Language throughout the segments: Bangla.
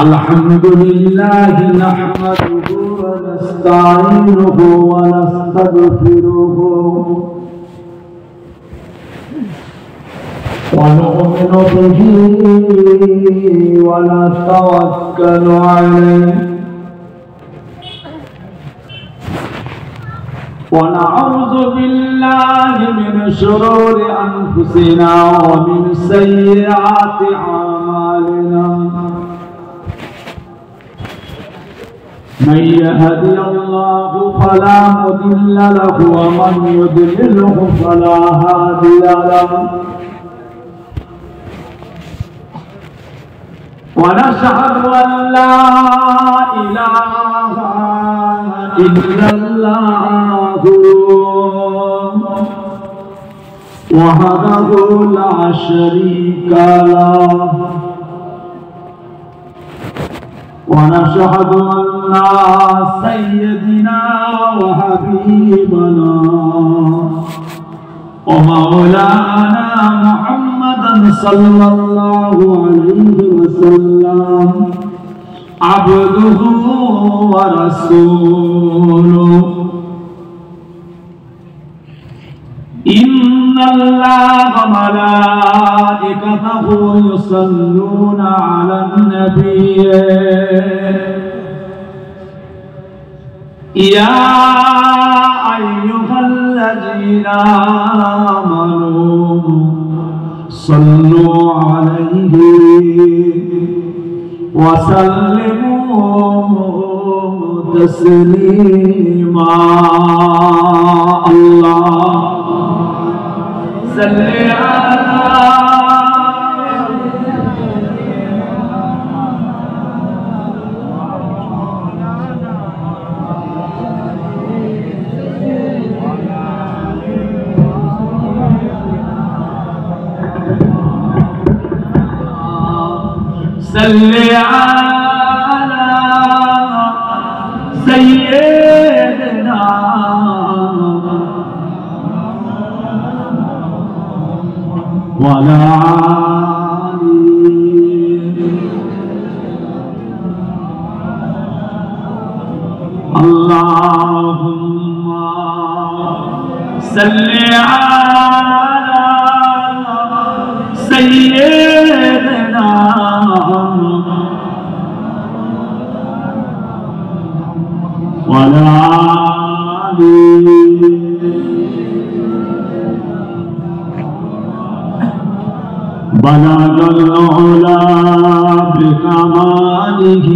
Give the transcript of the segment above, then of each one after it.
अल्हम्दुलिल्लाह नहमदुहु व नस्तईनुहु व नस्तगफिरुहु व नु'मिनु बिही व नतवक्कलु अलैहि व नऊज़ु बिल्लाहि मिन शुरूरि अनफुसिना व मिन सय्यिआति अमालिना मन यहदियल्लाहु फला मुदिल्ल लहु व मन युद्लिलहु फला हादिय लहु व नशहदु अन ला इलाहा इल्लल्लाहु वहदहु ला शरीका लहु ونشهد أن سيدنا وحبيبنا ومولانا محمدا صلى الله عليه وسلم عبده ورسوله إن الله وملائكته يصلون على النبي يا أيها الذين آمنوا صلوا عليه وسلموا تسليما الله صل على صل على سيدنا وعلى اللهم صل على سيدنا وعلى بلغ العلا بكماله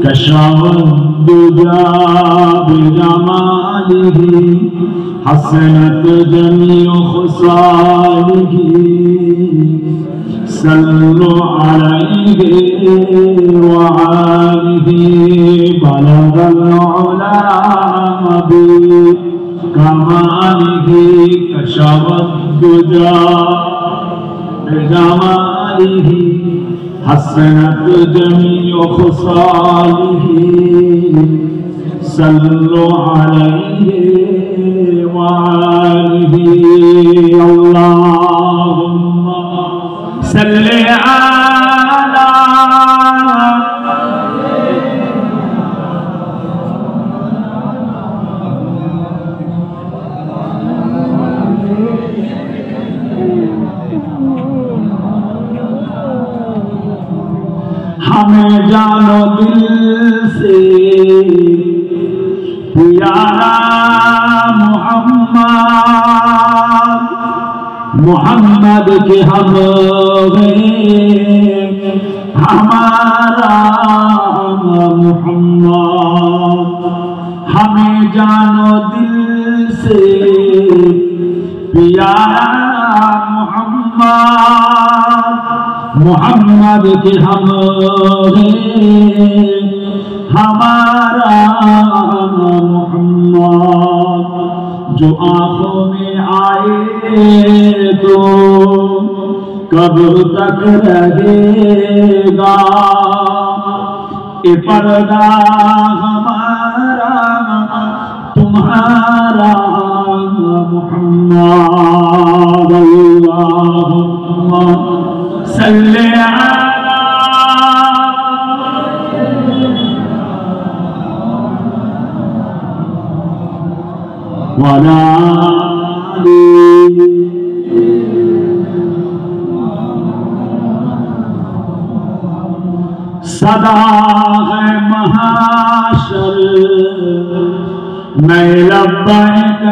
كشف الدجى بجماله حسنت جميع خصاله صلوا عليه وآله بلغ العلا بكماله كشف الدجى بجماله حسنت جميع خصاله صلوا عليه وآله اللهم صل على हमें जानो दिल से प्यारा मोहम्मद मोहम्मद के हम हमारा मोहम्मद हमें जानो दिल से प्यारा मोहम्मद मोहम्मद के हम हमारा मोहम्मद जो आंखों में आए तो कब तक रहेगा ये पर्दा हमारा तुम्हारा मोहम्मद अल्लाहुम्मा सल्ले अला वाला सदा है महाशर मैं लब्बैक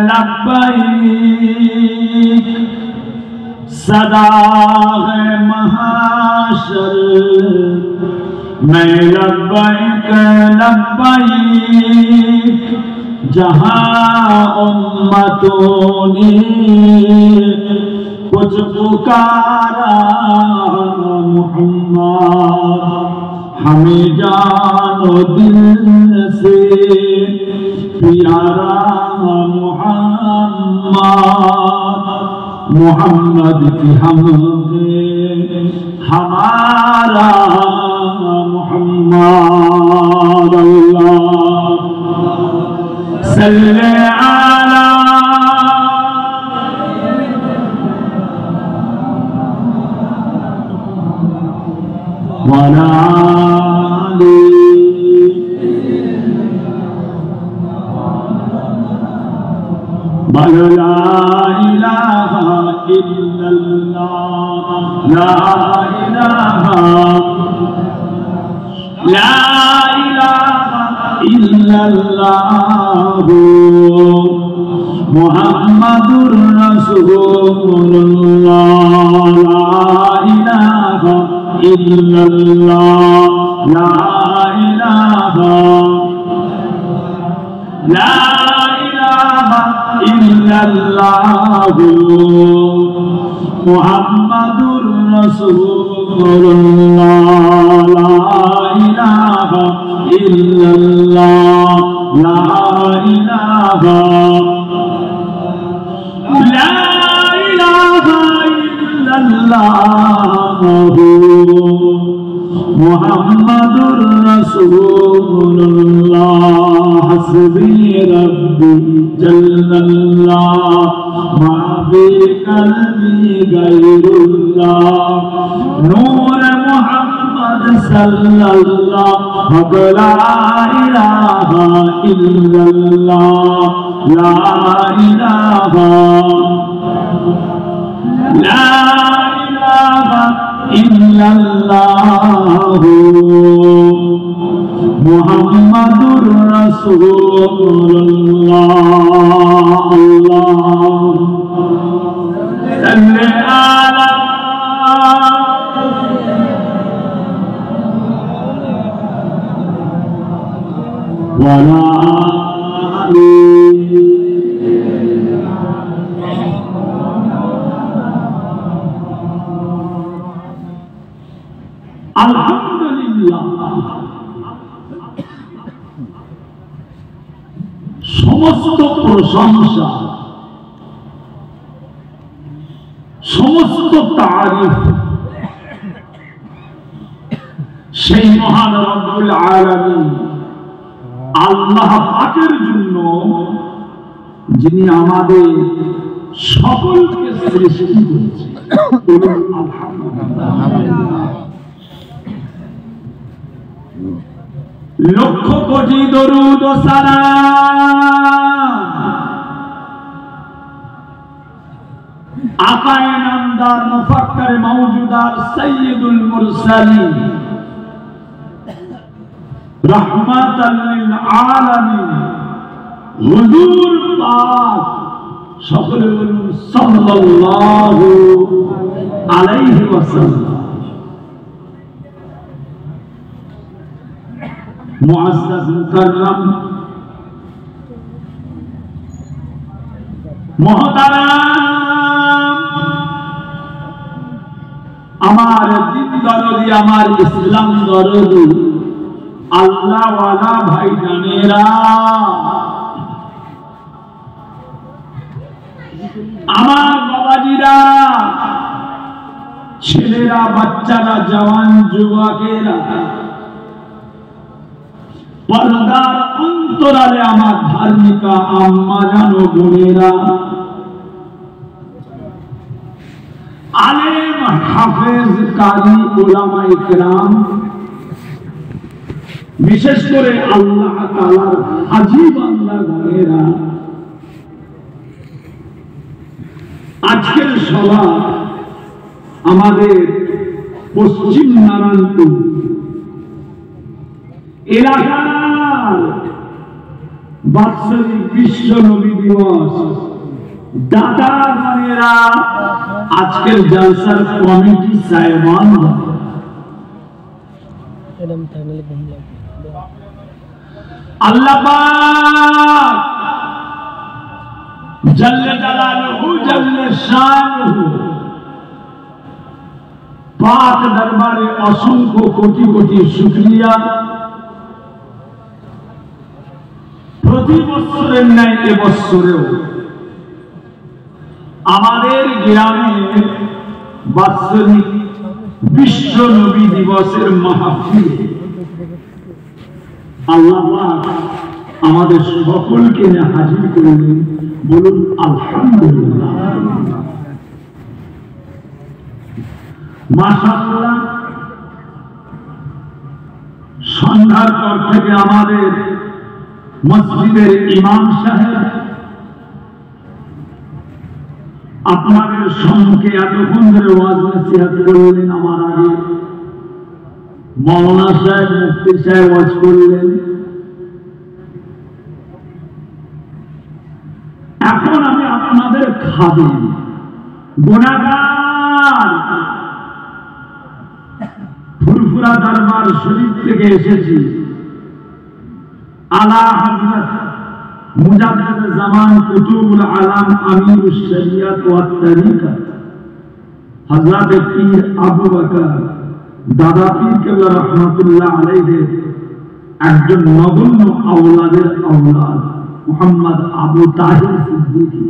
लब्बैक सदा है महाशर मैं लब्बैक लब्बैक जहां उम्मतों ने कुछ पुकारा मुहम्मद हमें जानो दिल से प्यारा मुहम्मद मुहम्मद की हमने हमारा मुहम्मद अल्लाह सल्ले अला वाला ला इलाहा इल्लल्लाह ला इलाहा इल्लल्लाह मुहम्मदुर रसूलुल्लाह ला इलाहा इल्लल्लाह ला इलाहा इल्लल्लाह मुहम्मदुर रसूलुल्लाह ला इलाहा इल्लल्लाह ला इलाहा इल्लल्लाह मुहम्मदुर रसूलुल्लाह हस्बी रब्बी जल्लल्लाह मा फी क़ल्बी गैरुल्लाह नूर मुहम्मद सल्लल्लाहु ला इलाहा इल्लल्लाह ला इलाहा इल्लल्लाह मुहम्मदुर रसूलुल्लाह अल्लाह सल्ले अला वाला আলহামদুলিল্লাহ সমস্ত প্রশংসা সমস্ত তারিফ সেই মহান রব্বুল আলামিন আল্লাহ পাকের জন্য যিনি আমাদের সকলকে সৃষ্টি করেছেন আলহামদুলিল্লাহ লক্ষ কোটি দরুদ ও সালাম আকায়ে নামদার মুফাক্কির মাওজুদার সাইয়্যিদুল মুরসালিন রাহমাতাল লিল আলামিন হুজুর পাক সকলে বলুন সাল্লাল্লাহু আলাইহি ওয়াসাল্লাম मुअज़्ज़ज़ मुकर्रम मोहतरम আমার দিন দরদি আমার ইসলাম দরদি আল্লাহ ওয়ালা ভাই জানেরা আমার বাবাজিরা ছেলেরা বাচ্চারা জওয়ান যুবকেরা পর্দার অন্তরালে আমার ধার্মিকা আম্মা জানো বোনেরা আলেম হাফেজ কারি উলামায়ে কেরাম বিশেষ করে আল্লাহ তাআলার হাজী বান্দা গণেরা আজকের সভা আমাদের পশ্চিম নারায়ণপুর এলাকার বাৎসরিক বিশ্ব নবী দিবস দাদা মানেরা আজকের জলসার কমিটি সাহেবান আল্লাহ পাক জল্লে জালালুহু জল্লে শানুহু পাক দরবারে অসংখ্য কোটি কোটি শুকরিয়া। প্রতি বছরের ন্যায় এবছরেও আমাদের গ্রামে বাৎসরিক বিশ্ব নবী দিবসের মাহফিল আল্লাহ পাক আমাদের সকলকে হাজির করলেন। বলুন আলহামদুলিল্লাহ। মাশাআল্লাহ, সন্ধ্যার পর থেকে আমাদের মসজিদের ইমাম সাহেব আপনাদের সম্মুখে এতক্ষণ ধরে ওয়াজ নসিহত করলেন। আমার আগে মাওলানা সাহেব মুফতি সাহেব ওয়াজ করলেন। এখন আমি আপনাদের খাদেম গুনাহগার ফুরফুরা দরবার শরীফ থেকে এসেছি। আলা হযরত মুজাদ্দিদ জামান কুতুবুল আলাম আমিরুশ শরিয়ত ওয়াত তরিকত হযরত পীর আবু বকর দাদা পীর কেবলা রহমাতুল্লাহ আলাইহির একজন নগণ্য আওলাদের আওলাদ মুহাম্মদ আবু তাহির সিদ্দিকী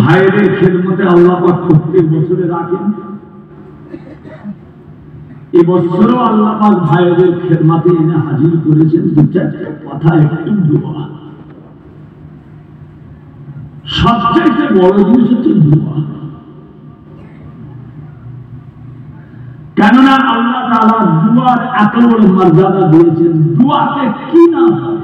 ভাইয়ের খেদমতে আল্লাহ পাক প্রত্যেক বছরে রাখেন। এবছরও আল্লাহ পাক ভাইয়ের খেদমতে এনে হাজির করেছেন। দুটা কথা, একটু দোয়া। সবচাইতে বড় জিনিস হচ্ছে দোয়া। কেননা আল্লাহ তাআলা দুয়ার এত বড় মর্যাদা দিয়েছেন। দুয়াতে কি না হয়,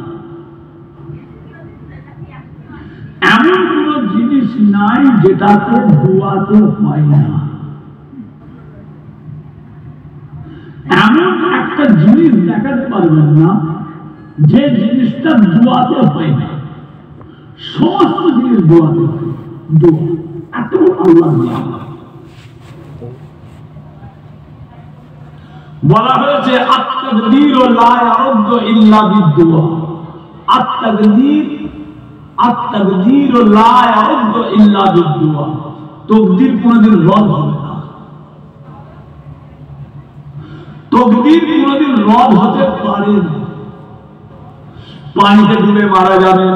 এমন কোন জিনিস নাই যেটাতে দুয়াতে হয় না। এমন একটা জিনিস দেখাতে পারবেন না যে জিনিসটা দুয়াতে হয় না। সমস্ত জিনিস দোয়াতে হয়। দোয়া এত আল্লাহ বলা হয়েছে আত-তাকদীর লা ইয়ারুদ্দু ইল্লা বিদ-দুআ। আত-তাকদীর লা ইয়ারুদ্দু ইল্লা বিদ-দুআ। তাকদীর কোনদিন রদ হবে না। তাকদীর কোনদিন রদ হতে পারে না। পানিতে ডুবে মারা যাবেন,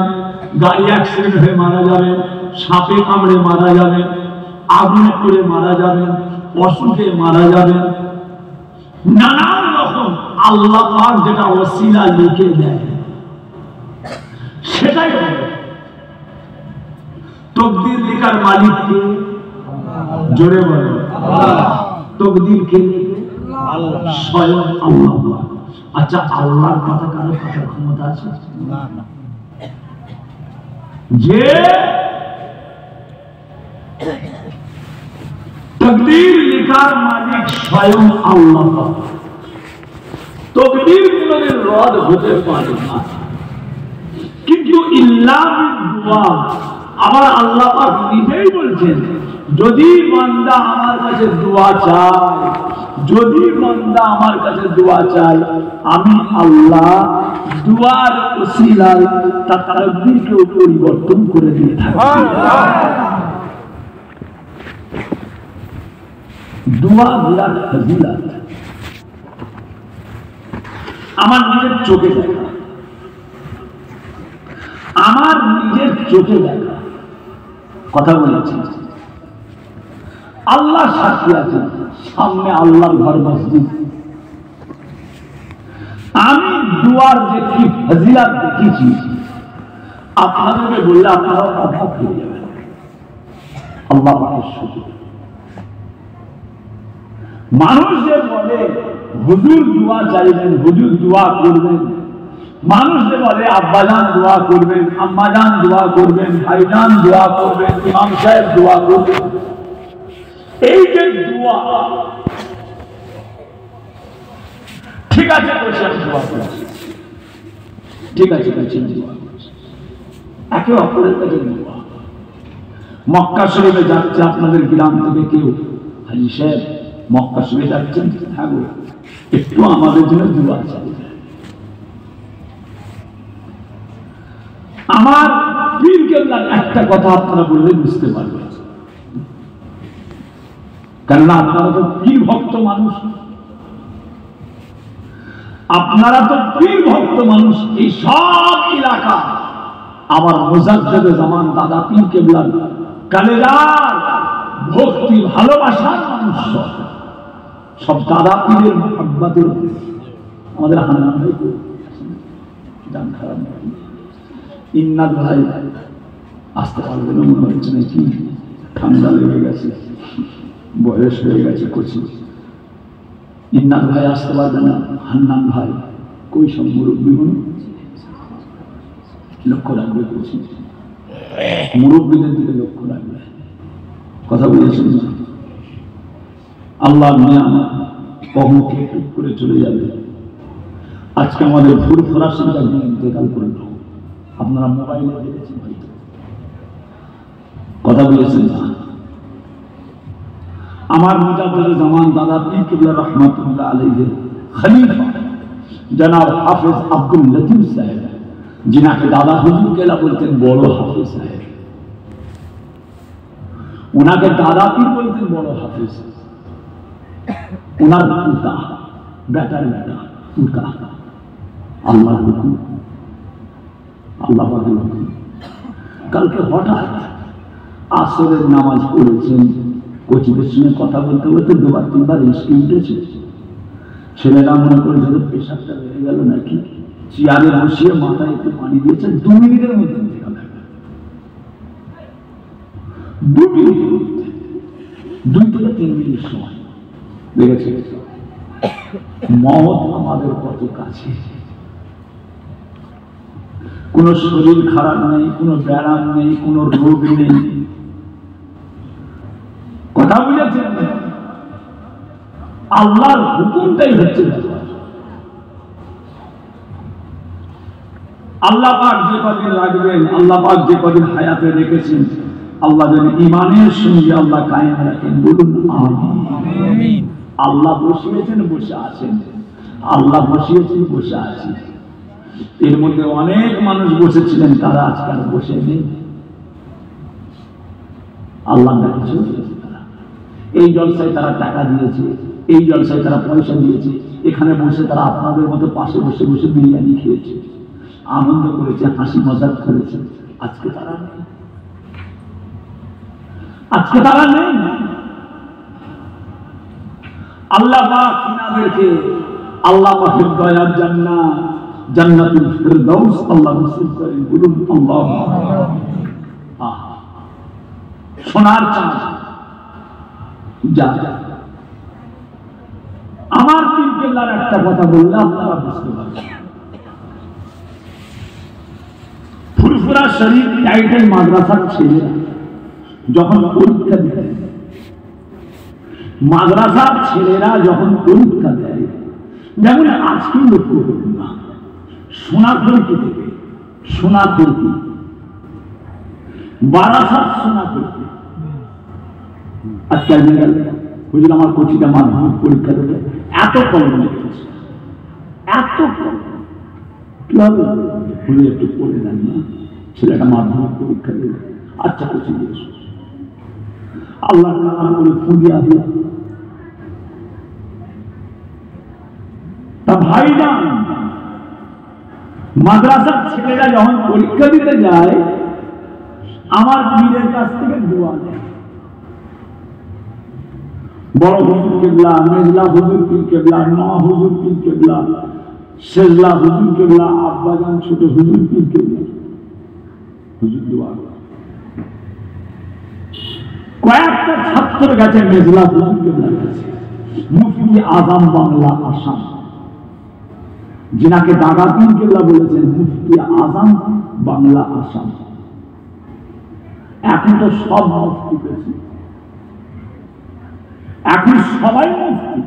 গাড়ি অ্যাক্সিডেন্ট হয়ে মারা যাবেন, সাপে কামড়ে মারা যাবেন, আগুনে পড়ে মারা যাবেন, অসুখে মারা যাবেন, নানান রকম আল্লাহ পাক যেটা ওসিলা লিখে দেয় সেটাই হবে। তাকদীর লেখার মালিক কে? জোরে বলেন আল্লাহ। তাকদীর কে লেখে? আল্লাহ, স্বয়ং আল্লাহ। আচ্ছা, আল্লাহর কথা কারো কাটার ক্ষমতা আছে? না না। যে তাকদীর লেখার মালিক স্বয়ং আল্লাহ, তাকদীর কোনদিন রদ হতে পারে না। কিন্তু ইল্লা বিদ-দুআ, আবার আল্লাহ পাক নিজেই বলছেন যদি বান্দা আমার কাছে দোয়া চায়, যদি বান্দা আমার কাছে দোয়া চায়, আমি আল্লাহ দোয়ার ওসিলায় তার তাকদীরকে পরিবর্তন করে দিয়ে থাকি। দোয়া বিরাট ফজিলত। আমার নিজের চোখে দেখা, আমার নিজের চোখে দেখা কথা বলেছি। আল্লাহ সাক্ষী আছেন, সামনে আল্লাহর ঘর মসজিদ। আমি দুয়ার যে কি ফজিলত দেখেছি, আপনাদেরকে বললে আপনারা অবাক হয়ে যাবেন। আল্লাহ পাকের শুকর। মানুষ যে বলে হুজুর দোয়া চাইবেন, হুজুর দোয়া করবেন, মানুষদের বলে আব্বাজান দোয়া করবেন, আম্মাজান দোয়া করবেন, ভাইজান দোয়া করবেন, ইমাম সাহেব দোয়া করবেন। এই যে দোয়া, ঠিক আছে বসে আমি দোয়া করছি, ঠিক আছে বসে দোয়া করছি, একে অপরের কাছে দোয়া। মক্কা শরীফে যাচ্ছে আপনাদের গ্রাম থেকে কেউ, হাজি সাহেব মক্কা শরীফে যাচ্ছেন, হ্যাঁ গো একটু আমাদের জন্য দোয়া চাই। আমার পীর কেবলার একটা কথা আপনারা বললে বুঝতে পারবেন, কেননা আপনারা তো পীর ভক্ত মানুষ, আপনারা তো পীর ভক্ত মানুষ। এই সব এলাকা আমার মুজাদ্দেদে জামান দাদা পীর কেবলার কালেজার ভক্তি ভালোবাসার মানুষ, সব দাদা পীরের মহব্বতের। আমাদের হান্নান ভাই গান খারাপ ইন্নাদ ভাই আসতে পারবে না মনে হচ্ছে নাকি, ঠান্ডা লেগে গেছে, বয়স হয়ে গেছে কচি। ইন্নাদ ভাই আসতে পারবে না, হান্নান ভাই কই সব মুরব্বী লক্ষ্য রাখবে, কচি মুরব্বীদের দিকে লক্ষ্য রাখবে। কথা বলেছেন না, আল্লাহ নিয়ামত কখনকে ঠিক করে চলে যাবে। আজকে আমাদের ফুরফুরা সিংটা ইন্তেকাল করে দাও, আপনারা মোবাইলে দেখেছেন হয়তো। কথা বলেছেন না, আমার মুজাদ্দেদে জামান দাদা পীর কেবলা রহমাতুল্লাহ আলাইহির খলিফা জনাব হাফেজ আব্দুল লতিফ সাহেব, যিনাকে দাদা হুজুর কেলা বলতেন, বড় হাফেজ সাহেব, ওনাকে দাদা পীর বলতেন, বড় হাফেজ। ওনার পিতা বেটার বেটা পিতা, আল্লাহ হুকুম, আল্লাহ পাকের হুকুম। কালকে হঠাৎ আসরের নামাজ পড়েছেন, কোচিদের সঙ্গে কথা বলতে বলতে দুবার তিনবার ইস্কি উঠেছে। ছেলেরা মনে করে যদি পেশাবটা বেড়ে গেল নাকি, চেয়ারে বসিয়ে মাথায় একটু পানি দিয়েছেন, 2 মিনিটের মধ্যে 2 মিনিটের মধ্যে 2 থেকে 3 মিনিট সময় লেগেছে। মওত আমাদের কত কাছে, কোনো শরীর খারাপ নেই, কোনো ব্যারাম নেই, কোনো রোগ নেই। কথা বুঝেছেন? আল্লাহর হুকুমটাই হচ্ছে ব্যাপার। আল্লাহ পাক যে কদিন রাখবেন, আল্লাহ পাক যে কদিন হায়াতে রেখেছেন, আল্লাহ যেন ঈমানের সঙ্গে আল্লাহ কায়েম রাখেন, বলুন আমিন। আল্লাহ বসিয়েছেন, বসে আছেন, আল্লাহ বসিয়েছেন, বসে আছেন। এর মধ্যে অনেক মানুষ বসেছিলেন, তারা আজকাল বসে নেই, আল্লাহ ডাকছে। এই জলসায় তারা টাকা দিয়েছে, এই জলসায় তারা পয়সা দিয়েছে, এখানে বসে তারা আপনাদের মতো পাশে বসে বসে বিরিয়ানি খেয়েছে, আনন্দ করেছে, হাসি মজাক করেছে। আজকে তারা নেই, আজকে তারা নেই। আল্লাহ পাক তিনাদেরকে আল্লাহ পাকের দয়ার জান্নাত, জান্নাতুল ফিরদাউস আল্লাহ নসিব করেন, বলুন আল্লাহ। সোনার চাঁদ যা। আমার পীর কেবলার একটা কথা বললে আপনারা বুঝতে পারবেন। ফুরফুরা শরীফ টাইটেল মাদ্রাসার ছেলেরা যখন পরীক্ষা দেয়, মাদ্রাসার ছেলেরা যখন পরীক্ষা দেয়, যেমন আজকে লক্ষ্য করুন না, সোনাখড়কি থেকে, সোনাখড়কি বারাসাত সোনাখড়কি, আজকাল হুজুর আমার কোচিটা মাধ্যমিক পরীক্ষা দেবে, এত কলম লিখেছে, এত কলম, কি হবে হুজুর একটু পড়ে দেন না, ছেলেটা মাধ্যমিক পরীক্ষা দেবে। আচ্ছা কোচি দিয়েছ, আল্লাহ কালাম করে ফুঁদিয়া দিল। তা ভাইজান, মাদ্রাসার ছেলেরা যখন পরীক্ষা দিতে যায়, আমার পীরের কাছ থেকে দোয়া নেয়। বড় হুজুর কেবলা, মেজলা হুজুর পীর কেবলা, নওয়া হুজুর পীর কেবলা, শেজলা হুজুর কেবলা, আব্বাজান ছোট হুজুর পীর কেবলা, হুজুর দোয়া। কয়েকটা ছাত্র গেছে মেজলা হুজুর কেবলার কাছে, মুফতি আজম বাংলা আসাম, যিনাকে দাদা পীর কেবলা বলেছেন মুফতি আজম বাংলা আসাম। এখন তো সব মুফতি পেয়েছে, এখন সবাই মুফতি।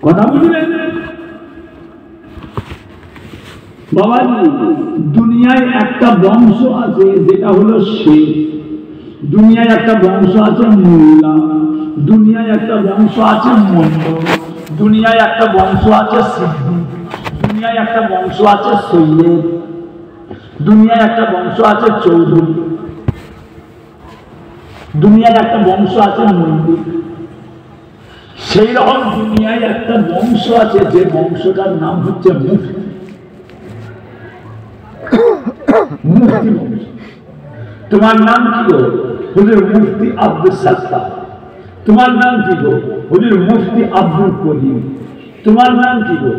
কথা বুঝলেন বাবাজি? দুনিয়ায় একটা বংশ আছে যেটা হলো শেখ, দুনিয়ায় একটা বংশ আছে মোল্লা, দুনিয়ায় একটা বংশ আছে মন্ড, দুনিয়ায় একটা বংশ আছে সিদ্ধি, দুনিয়ায় একটা বংশ আছে সৈয়দ, দুনিয়ায় একটা বংশ আছে চৌধুরী, দুনিয়ায় একটা বংশ আছে মন্দির। সেই রকম দুনিয়ায় একটা বংশ আছে যে বংশটার নাম হচ্ছে মুফতি। মুফতি বংশ। তোমার নাম কি গো? হুজুর মুফতি আব্দুল সাত্তার। তোমার নাম কি গো? হুজুর মুফতি আব্দুল করিম। তোমার নাম কি গো?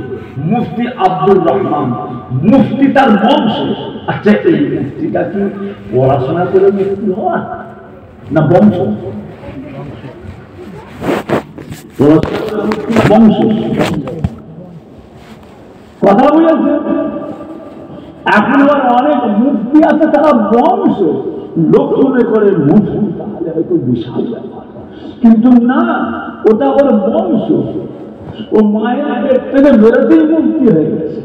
মুফতি আব্দুল রহমান। মুফতি তার বংশ। আচ্ছা, এই মুফতিটা কি পড়াশোনা করে মুফতি হওয়া না বংশ? বংশ। কথা বুঝেছে? এখন অনেক মুফতি আছে তারা বংশ, লোক মনে করে মুফতি তাহলে হয়তো বিশাল ব্যাপার, কিন্তু না, ওটা ওর বংশ। ও মায়ের পেট থেকে বেরোতেই মুফতি হয়ে গেছে।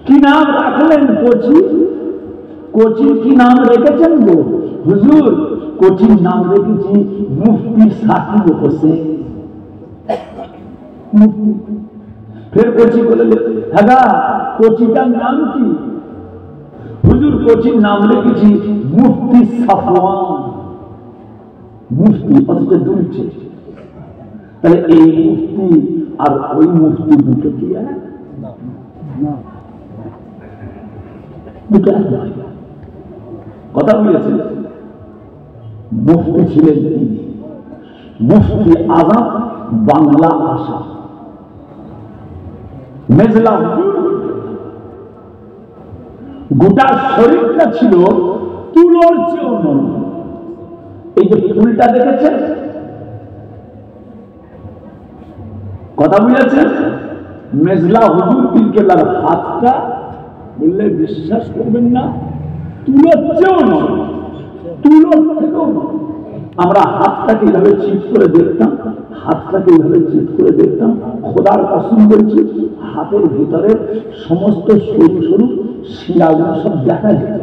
কি নাম রাখলেন? কোচি। কোচির কি নাম রেখেছেন গো? হুজুর কোচির নাম রেখেছি মুফতি সাকিব হোসেন। মুফতি ফের কোচি বলে, হ্যাঁ কোচিটার নাম কি? হুজুর কোচির নাম রেখেছি মুফতি সাফওয়ান। মুফতি অথচ দুলছে। তাহলে এই মুফতি আর ওই মুফতি দুটো কি এক? দুটো এক নয়। কথা বলেছেন? মুফতি ছিলেন তিনি, মুফতি আজম বাংলা আসাম। মেজলা গোটা শরীরটা ছিল তুলোর চেয়েও নরম। এই যে ফুলটা দেখেছেন, কথা বুঝেছেন? মেজলা হুজুর পীর কেবলার হাতটা বললে বিশ্বাস করবেন না, তুলোর চেয়েও নরম, তুলোর থেকেও নরম। আমরা হাতটাকে এইভাবে চিট করে দেখতাম, হাতটাকে এইভাবে চিট করে দেখতাম, খোদার কসম বলছি হাতের ভিতরে সমস্ত সরু সরু শিরাগুলো সব দেখা যেত।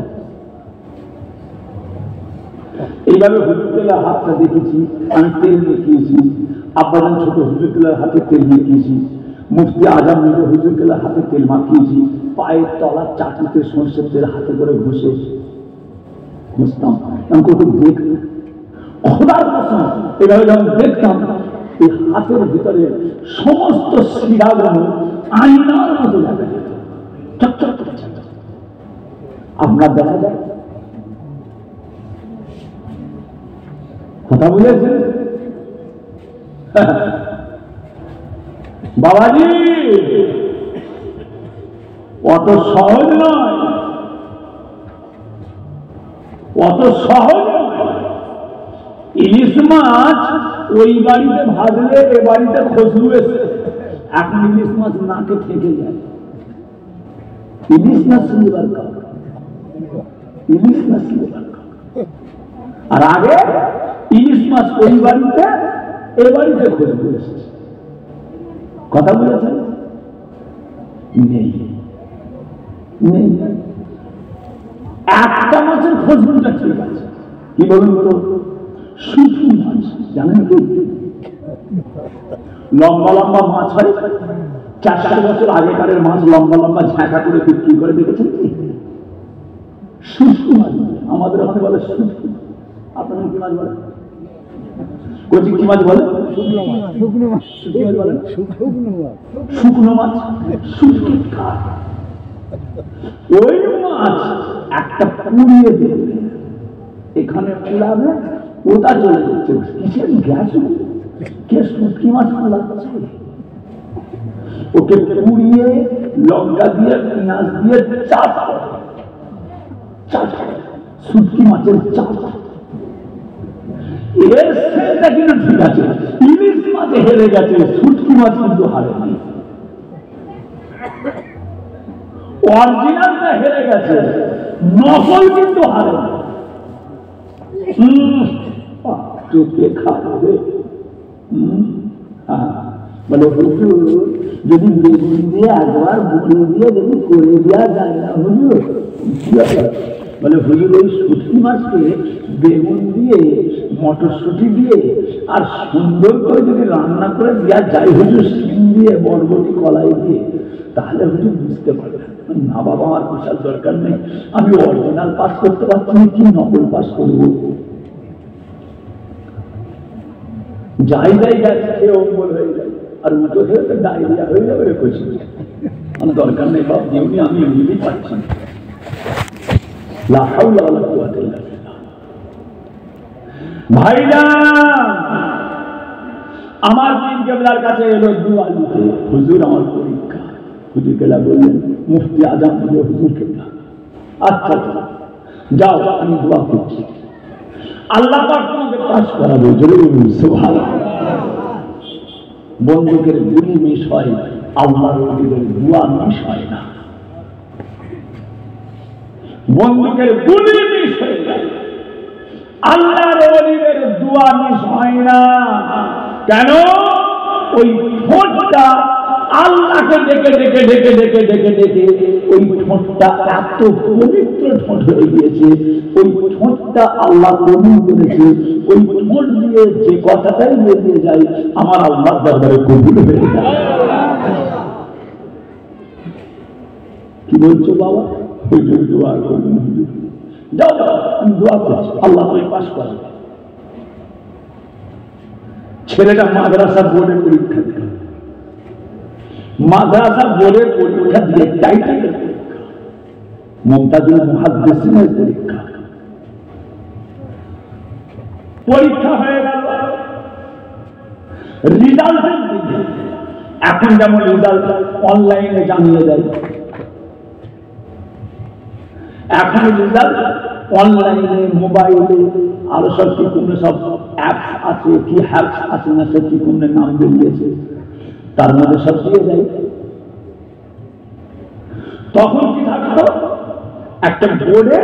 এইভাবে হুজুরকেলার হাতটা দেখেছি, আমি তেল দেখিয়েছি, আব্বাজান ছোট হুজুরকেলার হাতে তেল দেখিয়েছি, মুফতি আজম নিজে হুজুরকেলার হাতে তেল মাখিয়েছি, পায়ের তলার চাটুতে সর্ষের তেল হাতে করে ঘষে ঘষতাম। আমি কত দেখতাম, খোদার কসম এভাবে যখন দেখতাম এই হাতের ভিতরে সমস্ত শিরাগুলো আয়নার মতো দেখা যেত, চকচক করে। আপনার দেখা যায়? কথা বুঝেছেন বাবাজি? অত সহজ নয়, অত সহজ নয়। ইলিশ মাছ ওই বাড়িতে ভাজলে এ বাড়িতে খুশবু এসে, এখন ইলিশ মাছ নাকে থেকে যায়। ইলিশ মাছ শুনবার কাজ, ইলিশ মাছ শুনবার কাজ। আর আগে ইলিশ মাছ ওই বাড়িতে এ বাড়িতে খুশবু এসেছে। কথা বলেছেন? নেই, নেই। একটা মাছের খুশবুটা ঠিক আছে, কি বলুন তো? শুটকি মাছ জানেন তো? লম্বা লম্বা মাছ হয়, 400 বছর আগেকারের মাছ লম্বা লম্বা ঝাঁকা করে বিক্রি করে, দেখেছেন কি? শুটকি মাছ আমাদের ওখানে বলে শুটকি। আপনারা কি মাছ বলে? কোচি কি মাছ বলে? শুকনো মাছ। শুকনো মাছ বলে? শুকনো মাছ, শুটকি কাঠ। ওই মাছ একটা পুড়িয়ে দেবে, এখানে পুড়াবে, ওটা চলে যাচ্ছে। কিসের গ্যাস? কে শুটকি মাছ পুড়াচ্ছে? ওকে পুড়িয়ে লঙ্কা দিয়ে পেঁয়াজ দিয়ে চাপ করে, শুটকি মাছের চাপ। এর সেটা কিন্তু ঠিক আছে, ইলিশ মাছ হেরে গেছে, শুটকি মাছ কিন্তু হারেনি। অরিজিনালটা হেরে গেছে, নকল কিন্তু হারেনি। চোখে খাবে বলে হুজুর যদি বেগুন দিয়ে একবার বুড়ি দিয়ে যদি করে দেওয়া যায় না হুজুর, বলে হুজুর ওই শুটকি মাছকে বেগুন দিয়ে মটরশুঁটি দিয়ে আর সুন্দর করে যদি রান্না করে দেওয়া যায় হুজুর, শিম দিয়ে বরবটি কলাই দিয়ে, তাহলে হুজুর বুঝতে পারবেন। না বাবা, আমার বিশাল দরকার নেই, আমি অরিজিনাল পাস করতে পারছি না, কি নকল পাস করবো? যাই যাই যাচ্ছে অম্বল হয়ে যায়, আর উঠো হয়ে ডায়রিয়া হয়ে যাবে। খুশি আমার দরকার নেই বাপ, যেমনি আমি এমনি পাচ্ছি। ভাইরা আমার পীর কেবলার কাছে এলো দুয়া নিতে, হুজুর আমার পরীক্ষা। হুজুর কেবলা বললেন, মুফতি আজম দিল হুজুর কেবলা, আচ্ছা যাও আমি দোয়া করছি, আল্লাহ পাক তোমাকে পাস করাবে। জোরে বলুন সুবহানাল্লাহ। বন্দুকের গুলি মিস হয়, আল্লাহর ওলিদের দোয়া মিস হয় না। বন্দুকের গুলি মিস হয়ে যায়, আল্লাহর ওলিদের দোয়া মিস হয় না। কেন? ওই ঠোঁটটা আল্লাহকে ডেকে ডেকে ডেকে ডেকে ডেকে ডেকে ওই ঠোঁটটা এত পবিত্র ঠোঁট হয়ে গিয়েছে, ওই ঠোঁটটা আল্লাহ কবুল করেছে। ওই ঠোঁট দিয়ে যে কথাটাই বেরিয়ে যায় আমার আল্লাহর দরবারে কবুল হয়ে যায়। কি বলছো বাবা? ওই জন্য দোয়া করবেন, যাও আমি দোয়া করছি আল্লাহ তুমি পাস করবে। ছেলেটা মাদ্রাসা বোর্ডে পরীক্ষা দিল, মাদ্রাসা বোর্ডে পরীক্ষা দিয়ে টাইটেলের পরীক্ষা, মুমতাজুল মুহাদ্দিসিনের পরীক্ষা। পরীক্ষা হয়ে গেল, রেজাল্টের দিকে এখন যেমন রেজাল্ট অনলাইনে জানিয়ে দেয়, এখন রেজাল্ট অনলাইনে মোবাইলে আরো সব কি কোনো সব অ্যাপস আছে, কি হ্যাপস আছে না সব কি কোনো নাম বেরিয়েছে, তার মধ্যে সব দিয়ে দেয়। তখন কি থাকতো, একটা বোর্ডে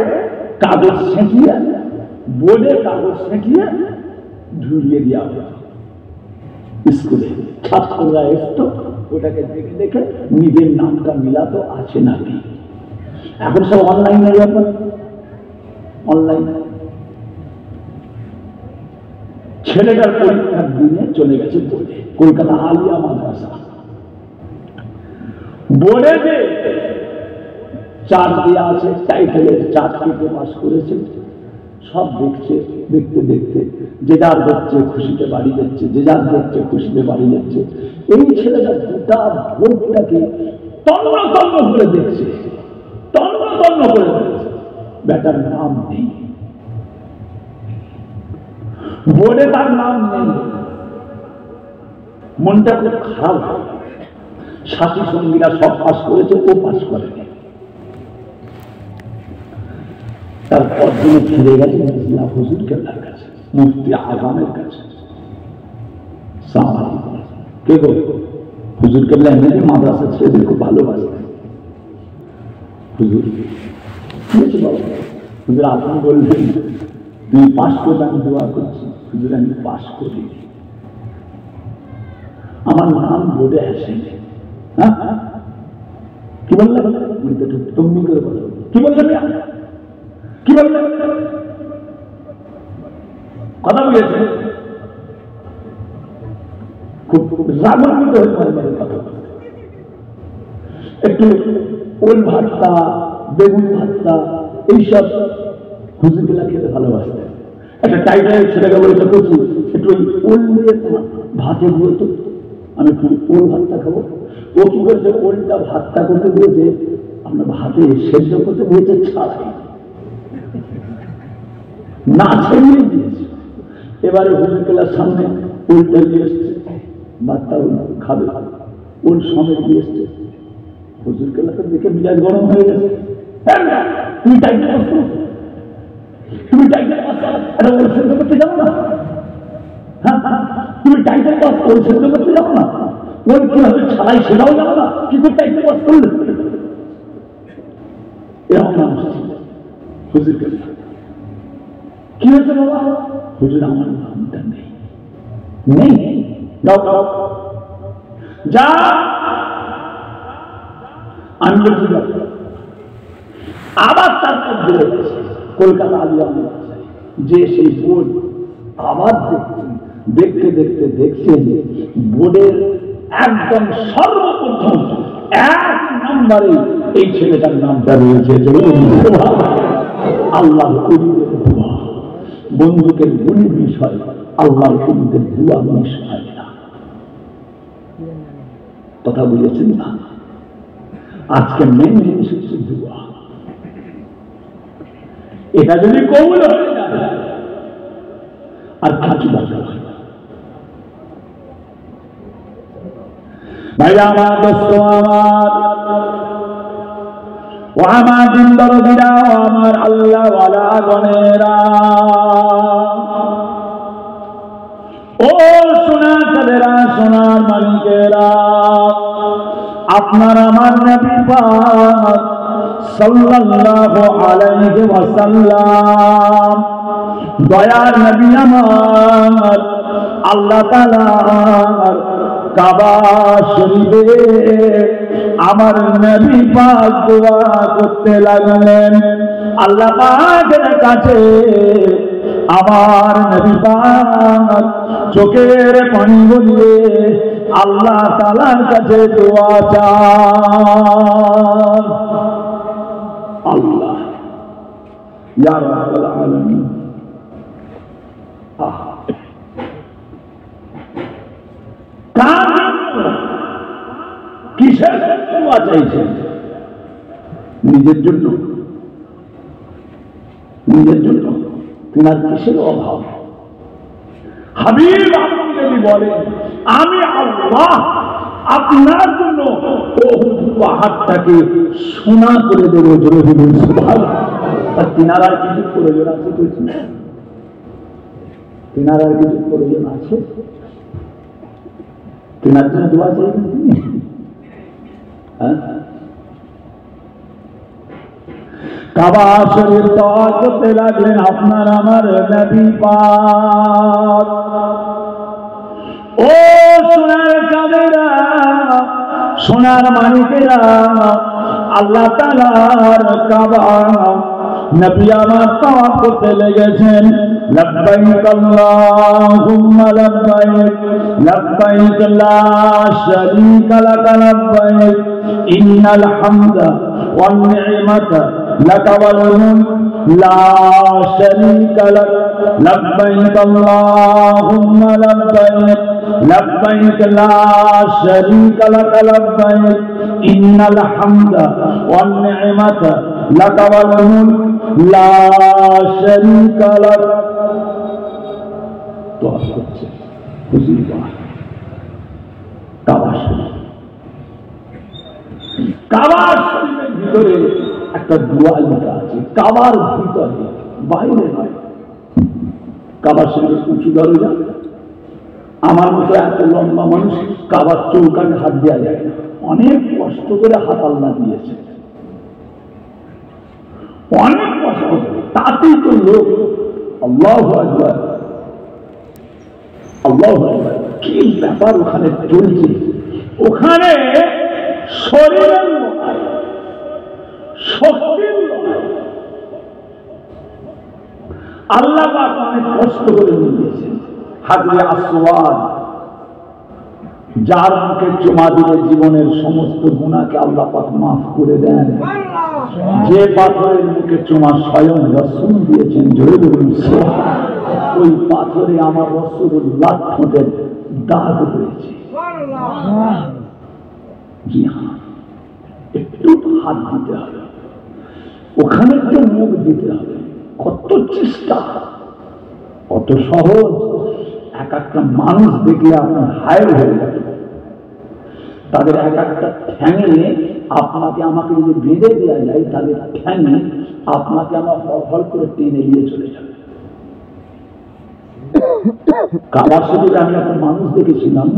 কাগজ ছেঁকিয়ে, বোর্ডে কাগজ ছেঁকিয়ে ঝুলিয়ে দেওয়া হতো স্কুলে। ছাত্ররা এসতো, ওটাকে দেখে দেখে নিজের নামটা মিলাতো আছে নাকি। এখন সব অনলাইনে ব্যাপার, অনলাইনে। ছেলেটার পরীক্ষার দিনে চলে গেছে বোর্ডে, কলকাতা আলিয়া মাদ্রাসা বোর্ডে যে চার্ট দেওয়া আছে, টাইটেলের চার্ট থেকে পাস করেছে, সব দেখছে। দেখতে দেখতে যে যার দেখছে খুশিতে বাড়ি যাচ্ছে, যে যার দেখছে খুশিতে বাড়ি যাচ্ছে। এই ছেলেটা গোটা বোর্ডটাকে তন্ন তন্ন করে দেখছে, তন্ন তন্ন করে দেখছে, বেটার নাম নেই বোর্ডে, তার নাম নেই। মনটা খুব খারাপ। সাথী সঙ্গীরা সব পাস করেছে, ও পাস করেনি। তারপর তিনি ফিরে গেছে মির্জা হুজুর কেবলার কাছে, মুফতি আজমের কাছে। কে গো? হুজুর কেবলা এমনি মাদ্রাসা ছেলেদের খুব ভালোবাসতেন। হুজুর হুজুর আপনি বললেন তুমি পাস করতে, আমি দোয়া করছি। হুজুর আমি পাস করি, আমার নাম বোর্ডে আসেনি। হ্যাঁ কি বললেন? তুমি করে বলো, কি বললেন? কি বললেন? কথা বুঝেছে? খুব রাগান্বিত হয়ে কথা বলতে। একটু ওল ভর্তা, বেগুন ভর্তা, এইসব হুজুরগুলা খেতে ভালোবাসতেন। একটা টাইটাই ছেলেকে বলেছে প্রচুর, একটু ওই ওল দিয়ে ভাতে বলতো, আমি একটু ওল ভাতটা খাবো। ও কি করেছে, ওলটা ভাতটা করতে দিয়েছে, আমরা ভাতে সেদ্ধ করতে দিয়েছে ছাড়াই, না ছেড়িয়ে দিয়েছে। এবারে হুজুরকেলার সামনে ওলটা নিয়ে এসছে, ভাতটা খাবে, ওল সমেত দিয়ে এসছে। হুজুরকেলাকে দেখে মিজাজ গরম হয়ে গেছে। তুমি টাইটেল পাস করো, তুমি টাইটেল পাস করো, এটা ওল সেদ্ধ করতে জানো না? তুমি টাইটেল পাস পরিশুদ্ধ করতে যাবো না, কোন কিভাবে ছাড়াই সেটাও যাবো না, কি করে টাইটেল পাস করলে? এরকম মানুষ হুজুর কি হয়েছে বাবা? হুজুর আমার নামটা নেই। নেই যা আমি বলছি আবার তারপর কলকাতা আলিয়া যে সেই বোর্ড আবার দেখতে দেখতে দেখছেন বোর্ডের একদম সর্বপ্রথম এক নম্বরে এই ছেলেটার নামটা রয়েছে। আল্লাহর কলিদের দোয়া, বন্ধুকের গুণের বিষয় আল্লাহর কলিদের দোয়া মিস হয় না। কথা বুঝেছেন না? আজকে মেন জিনিস হচ্ছে দোয়া। এটা যদি কবুল হয়ে যায় আর কিছু দরকার হয় না। ভাই আমার দোস্ত আমার, ও আমার দিন দরদিরা, ও আমার আল্লাহ ওয়ালা গণেরা, ও সোনার ছেলেরা, সোনার মালিকেরা, আপনার আমার নবী পাক সাল্লাল্লাহু আলাইহি ওয়াসাল্লাম, দয়ার নবী আমার, আল্লাহ তাআলা কাবা শরীফে আমার নবী পাক দোয়া করতে লাগলেন। আল্লাহ পাকের কাছে আমার নবী পাক চোখের পানি গড়িয়ে আল্লাহ তাআলার কাছে দোয়া চান। আল্লাহ ইয়া রাব্বুল আলামিন, কিসের দোয়া চাইছেন? নিজের জন্য? নিজের জন্য তোমার কিসের অভাব? হাবিব আপনি যদি বলেন আমি আল্লাহ আপনার জন্য পাহাড়টাকে সোনা করে দেবো, জোরে দেবেন সুবহানাল্লাহ। আর তিনারার কিছু প্রয়োজন আছে? তিনারার কিছু প্রয়োজন আছে? তিনার জন্য দোয়া চাইছেন তিনি? কাবা শরীফ দোয়া করতে লাগলেন আপনার আমার নবী পাক। ও সোনার চাঁদেরা, সোনার মানিকেরা, আল্লাহ তাআলার কাবা নবী আমার তাওয়াফ করতে লেগেছেন। লব্বাইক আল্লাহুম্মা লব্বাইক, লব্বাইক লা শারীকা লাক লব্বাইক, ইন্নাল হামদা ওয়ান নি'মাতা লাকা ওয়াল মুলক লা শারীকা লাক, লব্বাইক আল্লাহুম্মা লব্বাইক, লব্বাইক লা শারীকা লাক লব্বাইক, ইন্নাল হামদা ওয়ান নি'মাতা লাকা ওয়াল মুলক লা শারীকা লাক। দোয়া করছে হুজুর কাবা শরীফ। কাবা শরীফের ভিতরে একটা দোয়া লেখা আছে, কাবার ভিতরে, বাইরে নয়। কাবা শরীফের উঁচু দরজা, আমার মতো এত লম্বা মানুষ কাবার চৌকাঠে হাত দেওয়া যায় না, অনেক কষ্ট করে হাত আল্লাহ দিয়েছে, অনেক কষ্ট করে। তাতেই তো লোক আল্লাহু আকবার, আল্লাহু আকবার। কি ব্যাপার ওখানে চলছে? ওখানে শরীরের লড়াই, শক্তির লড়াই। আল্লাহ পাক অনেক কষ্ট করে নিয়েছেন। হাজরে আসওয়াদ, যার মুখে চুমা দিলে জীবনের সমস্ত গুনাহকে আল্লাহ পাক মাফ করে দেন, যে পাথরের মুখে চুমা স্বয়ং রাসূল দিয়েছেন, জোরে বলুন সুবহানাল্লাহ। ওই পাথরে আমার রাসূলুল্লাহ ঠোঁটের দাগ হয়েছে। জি হ্যাঁ, একটু হাত দিতে হবে, ওখানে একটু মুখ দিতে হবে। কত চেষ্টা, কত সহজ। এক একটা মানুষ দেখলে আপনার হায় হয়ে যাবে। তাদের এক একটা ঠ্যাঙে আপনাকে আমাকে যদি বেঁধে দেওয়া যায়, তাদের ঠ্যাঙে আপনাকে আমার হল হল করে টেনে নিয়ে চলে যাবে। কাবা শরীফে আমি একটা মানুষ দেখেছিলাম,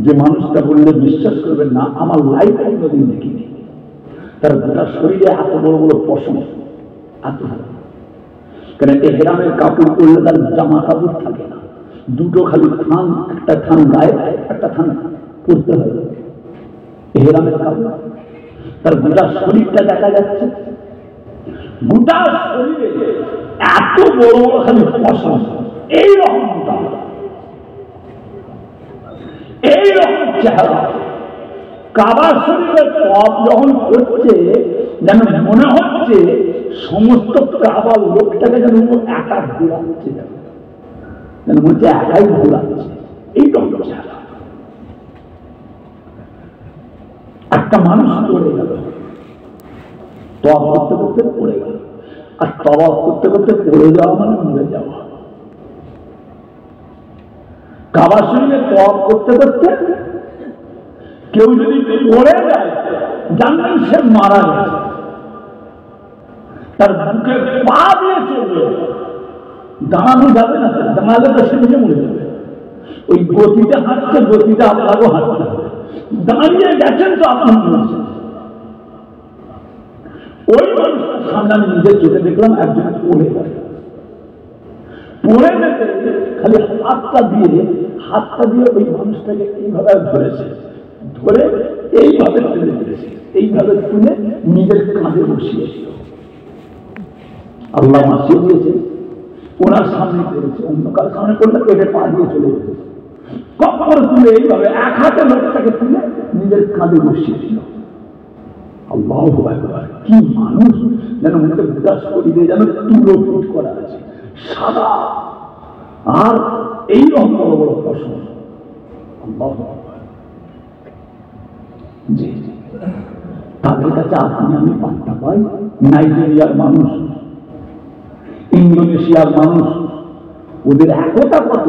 যে মানুষটা বললে বিশ্বাস করবেন না, আমার লাইফ কোনোদিন দেখিনি। তার গোটা শরীরে এত বড় বড় পশম, এত বড়। কারণ এহরামের কাপড় পরলে তার জামা কাপড় থাকে না, দুটো খালি থান, একটা থান গায়ে, একটা থান পরতে হয় এহরামের কাপড়। তার গোটা শরীরটা দেখা যাচ্ছে, গোটা শরীরে এত বড় বড় খালি পশম, এইরকম গোটা, এইরকম চেহারা। কাবা শরীফের তওয়াফ যখন করছে, যেন মনে হচ্ছে সমস্ত কাবার লোকটাকে যেন একা ঘোরাচ্ছে, যেন বলছে একাই ঘোরাচ্ছে, এইরকম চেহারা। একটা মানুষ পড়ে গেল, তওয়াফ করতে করতে পড়ে গেল। আর তওয়াফ করতে করতে পড়ে যাওয়া মানে মরে যাওয়া। কাবা শরীফে তওয়াফ করতে করতে কেউ যদি পড়ে যায়, জানবেন সে মারা গেছে। তার বুকে পা দিয়ে চলবে, দাঁড়ানো যাবে না, দাঁড়ালে তো সে নিজে মরে যাবে। ওই গতিতে হাঁটছে, গতিতে আপনাকেও হাঁটতে হবে। দাঁড়িয়ে গেছেন তো আপনি মরেছেন। ওই মানুষটার সামনে আমি নিজের চোখে দেখলাম একজন পড়ে গেল। পড়ে যেতে খালি হাতটা দিয়ে ওই মানুষটাকে এইভাবে ধরেছে, ধরে এইভাবে তুলে দিয়েছে, এইভাবে তুলে নিজের কাঁধে বসিয়েছিল। আল্লাহ মাসিয়ে দিয়েছে, ওনার সামনে করেছে, অন্য কার সামনে করলে পেটে পা দিয়ে চলে যেত। কখনো তুলে এইভাবে এক হাতে লোকটাকে তুলে নিজের কাঁধে বসিয়েছিল। আল্লাহু আকবার, কি মানুষ! যেন মুখে বুঝা শরীরে যেন তুলো ফুট করা আছে, সাদা, আর এইরকম বড় বড় প্রশ্ন। আল্লাহু আকবার। জি, তাদের কাছে আপনি আমি পাত্তা পাই। নাইজেরিয়ার মানুষ, ইন্দোনেশিয়ার মানুষ, ওদের একতা কত,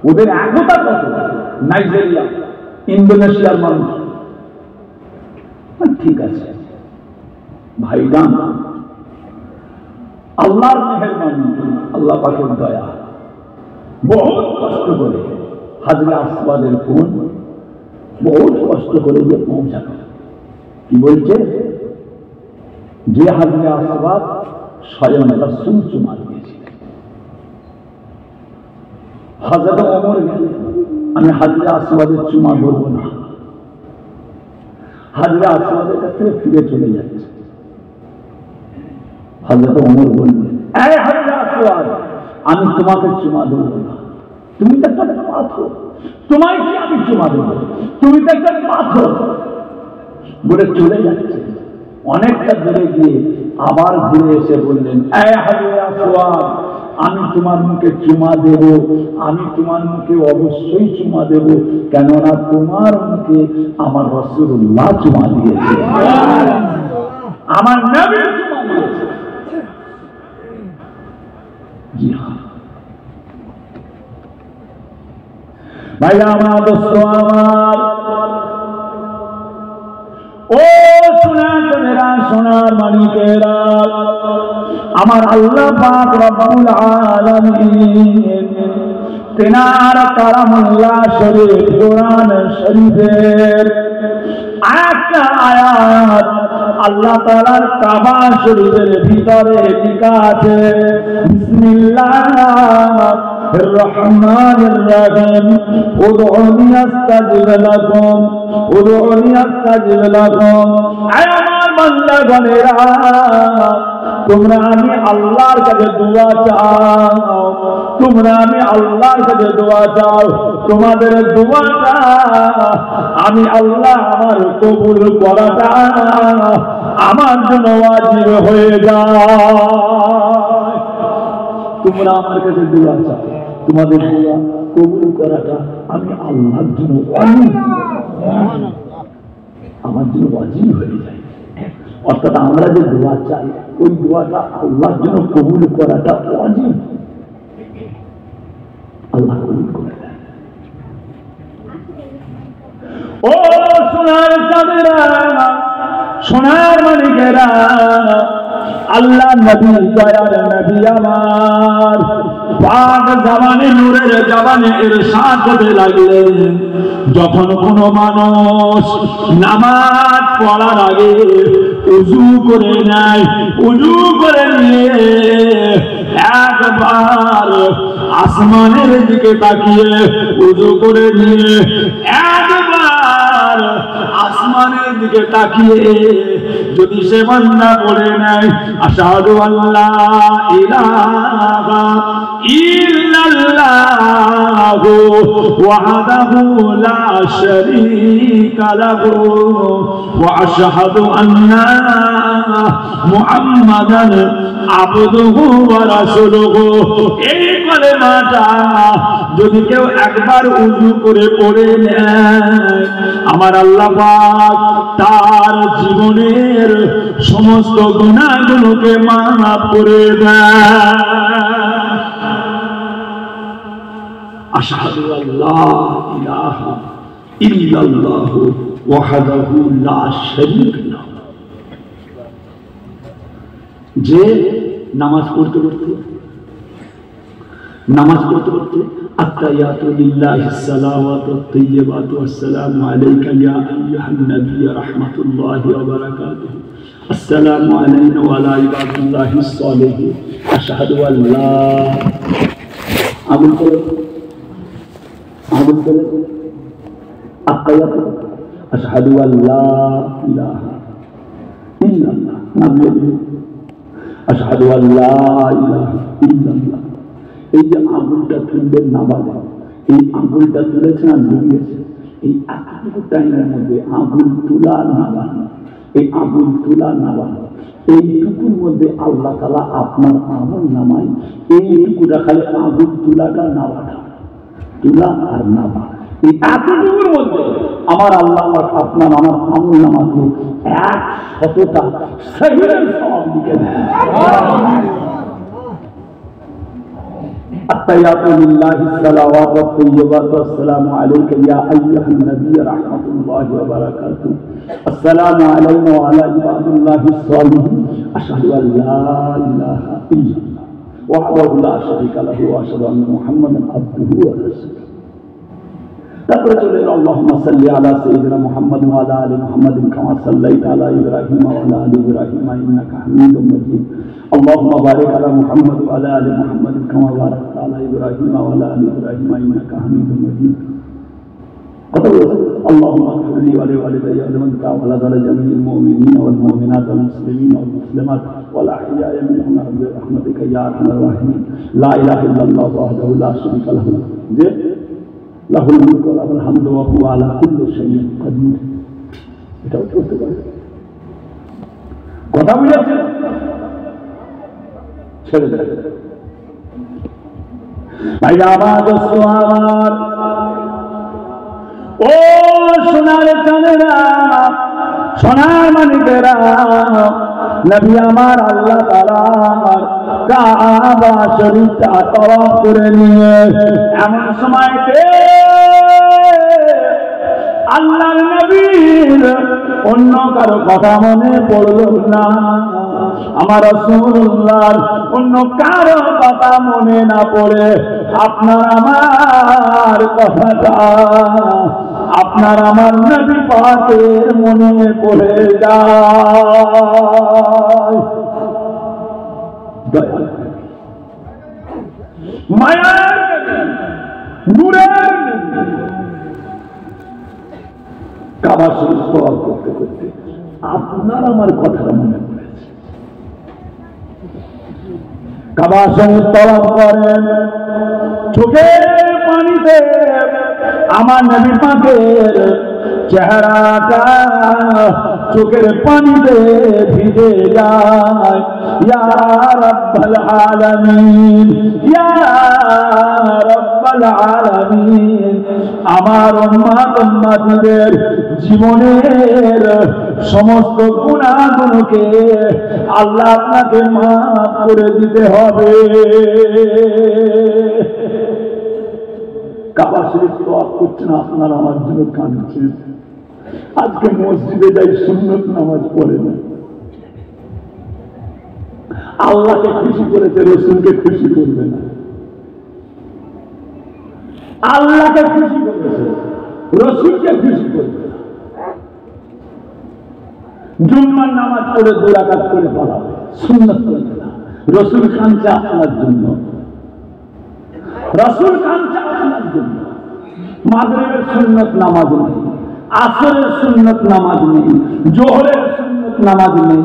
ওদের একতা কত! নাইজেরিয়া, ইন্দোনেশিয়ার মানুষ, ঠিক আছে ভাইজান, আল্লাহর মেহেরবানি, আল্লাহ পাকের দয়া, বহুত কষ্ট করে হাজরে আসওয়াদের কোন, বহুত কষ্ট করে যে পৌঁছানো। কি বলছে? যে হাজরে আসওয়াদ স্বয়ং রাসূল চুমা দিয়েছিলেন। হযরত ওমর গেলেন, আমি হাজরে আসওয়াদের চুমা ধরব না। হাজরে আসওয়াদের কাছ থেকে ফিরে চলে যাচ্ছে। হযরত ওমর বললেন, এই হাজরে আসওয়াদ, আমি তোমাকে চুমা দেব না, তুমি তো একটা পাথর, তোমায় কি আমি চুমা দেব? তুমি তো একটা পাথর। বলে চলে যাচ্ছে। অনেকটা দূরে গিয়ে আবার ঘুরে এসে বললেন, এই হাজরে আসওয়াদ, আমি তোমার মুখে চুমা দেব, আমি তোমার মুখে অবশ্যই চুমা দেব, কেননা তোমার মুখে আমার রাসূলুল্লাহ চুমা দিয়েছে, আমার নবী চুমা দিয়েছে। জি হ্যাঁ ভাই আমার, দোস্ত আমার, ও সোনার সোনার মানিকেরা, আমার আল্লাহ পাক রব্বুল আলামিন তেনার কালামুল্লাহ শরীফ কোরআন শরীফের একটা আয়াত আল্লাহ তাআলার কাবা শরীফের ভিতরে লেখা আছে, বিসমিল্লাহির রহমানির রহিম, উদউনি আস্তাজিব লাকুম, উদউনি আস্তাজিব লাকুম। আয় আমার বান্দাগণেরা, তোমরা আমি আল্লাহর কাছে দোয়া চাও, তোমরা আমি আল্লাহর কাছে দোয়া চাও, তোমাদের দোয়াটা আমি আল্লাহ আমার কবুল করাটা আমার জন্য ওয়াজিব হয়ে যায়। তোমরা আমার কাছে দোয়া চাও, তোমাদের দোয়া কবুল করাটা আমি আল্লাহর জন্য ওয়াজিব, আমার জন্য ওয়াজিব হয়ে যায়। অর্থাৎ আমরা যে দোয়া চাই, ওই দোয়াটা আল্লাহর জন্য কবুল করাটা ওয়াজিব, আল্লাহ কবুল করে দেয়। ও সোনার চাঁদেরা, সোনার মানিকেরা, আল্লাহ নবী দয়ার নবী আমার পাক জামানে নূরের জামানে ইরশাদ করতে লাগলেন, যখন কোনো মানুষ নামাজ পড়ার আগে উযু করে নেয়, উযু করে নিয়ে একবার আসমানের দিকে তাকিয়ে উযু করে নিয়ে একবার আসমানের দিকে তাকিয়ে যদি সে বান্দা পড়ে নেয় আশহাদু আল্লা ইলাহা ইল্লাল্লাহু ওয়াহদাহু লা শারীকা লাহু ওয়া আশহাদু আন্না মুহাম্মাদান আবদুহু ওয়া রাসূলুহু, এই কালেমাটা যদি কেউ একবার উযু করে পড়ে নেয় আমার আল্লাহ পাক তার জীবনের সমস্ত গুনাহগুলোকে মাফ করে দেয়। আশহাদু আল্লা ইলাহা ইল্লাল্লাহু ওয়াহদাহু লা শারীকা লাহু। যে নামাজ পড়তে পড়তে আত্তাহিয়াতু লিল্লাহি সালাওয়াতু তাইয়্যিবাতু আসসালামু আলাইকা ইয়া আইয়ুহান নাবিয়্য রাহমাতুল্লাহি ওয়া বারাকাতুহু আসসালামু আলাইনা ওয়া আলা ইবাদিল্লাহিস সালিহিন আশহাদু আল্লা আত্তাহিয়াতু আশহাদু আল্লা ইলাহা ইল্লাল্লাহ আশহাদু আল্লা ইলাহা ইল্লাল্লাহ। এই যে আঙুলটা তুলবেন নামাজে, এই আঙুলটা তুলেছেন আর ডুবিয়েছেন, এই এতটুকু টাইমের মধ্যে আঙুল তুলা নামানো, এই আঙুল তুলা নামানো, এইটুকুর মধ্যে আল্লাহ তাআলা আপনার আমল নামায়, এইটুকুটা খালি আঙুল তুলাটা নামাটা, তুলা আর নামা, এই এতটুকুর মধ্যে আমার আল্লাহ আপনার আমার আমল নামাকে 100টা সেকেন্ডের সওয়াব লিখে দেন। আত্তাহিয়াতু লিল্লাহি সালাওয়াতু তাইয়্যিবাতু আসসালামু আলাইকা ইয়া আইয়ুহান নাবিয়্য রাহমাতুল্লাহি ওয়া বারাকাতুহু আসসালামু আলাইনা ওয়া আলা ইবাদিল্লাহিস সালিহিন আশহাদু আল্লা ইলাহা ইল্লাল্লাহ ওয়াহদাহু লা শারীকা লাহু ওয়া আশহাদু আন্না মুহাম্মাদান আবদুহু ওয়া রাসূলুহু। তারপরে চলে এলো আল্লাহুম্মা সাল্লি আলা সাইয়্যিদিনা মুহাম্মাদ ওয়া আলা আলি মুহাম্মাদিন কামা সাল্লাইতা আলা ইব্রাহিম ওয়া আলা আলি ইব্রাহিম ইন্নাকা হামিদুম মাজিদ। আল্লাহুম্মা বারিক আলা মুহাম্মাদ ওয়া আলা আলি মুহাম্মাদিন কামা বারাকতা আলা ইব্রাহিম ওয়া আলা আলি ইব্রাহিম ইন্নাকা হামিদুম মাজিদ। আল্লাহুম্মা ইগফির লি ওয়া লিওয়ালিদাইয়া ওয়া লিমান তাওয়ালা জামিল মুমিনিনা ওয়াল মুমিনাত ওয়াল মুসলিমিনা ওয়াল মুসলিমাত ওয়াল আহইয়া'i মিনহুম বিরহমাতিকা ইয়া আরহামার রাহিমিন। লা ইলাহা ইল্লাল্লাহু ওয়াহদাহু লা শারীকা লাহু যে লাহুল মুলকু ওয়া লাহুল হামদু ওয়া হুয়া আলা কুল্লি শাইইন কাদির। এটাও করতে পারে। কথা বুঝাচ্ছেন? ছেড়ে দেয় ভাইরা আমার, দোস্ত আমার, ও সোনার চাঁদেরা, সোনার মানিকেরা, নবী আমার আল্লাহ তাআলা কাবা শরীফটা তওয়াফ করে নিয়ে এমন সময়তে আল্লাহর নবীর অন্য কারো কথা মনে পড়ল না, আমার রাসূলুল্লাহর অন্য কারো কথা মনে না পড়ে আপনার আমার কথাটা আপনার আমার নবী পাকের মনে পড়ে যায়। দয়া মায়ার নূরের কাবা শরীফ তওয়াফ করতে করতে আপনার আমার কথাটা মনে পড়েছে। কাবা শরীফ তওয়াফ করেন, চোখের পানিতে আমার নবী পাকের চেহারাটা চোখের পানিতে ভিজে যায়। ইয়া রাব্বাল আলামিন, ইয়া রাব্বাল আলামিন, আমার উম্মত উম্মতিদের জীবনের সমস্ত গুনাহগুলোকে আল্লাহ আপনাকে মাফ করে দিতে হবে। কাবা শরীফ তওয়াফ করছেন, আপনার আমার জন্য কাঁদছেন। আজকে মসজিদে যাই সুন্নত নামাজ পড়ে না, আল্লাহকে খুশি করেছে, রসুলকে খুশি করবে না। আল্লাহকে খুশি করেছে, রসুলকে খুশি করবে না। জুম্মার নামাজ পড়ে 2 রাকাত করে পড়াবে, সুন্নাত করবে না। রসুল কাঁদছে আপনার জন্য, রসুল কাঁদছে আপনার জন্য। মাগরিবের সুন্নাত নামাজ নেই, আসরের সুন্নাত নামাজ নেই, জোহরের সুন্নাত নামাজ নেই,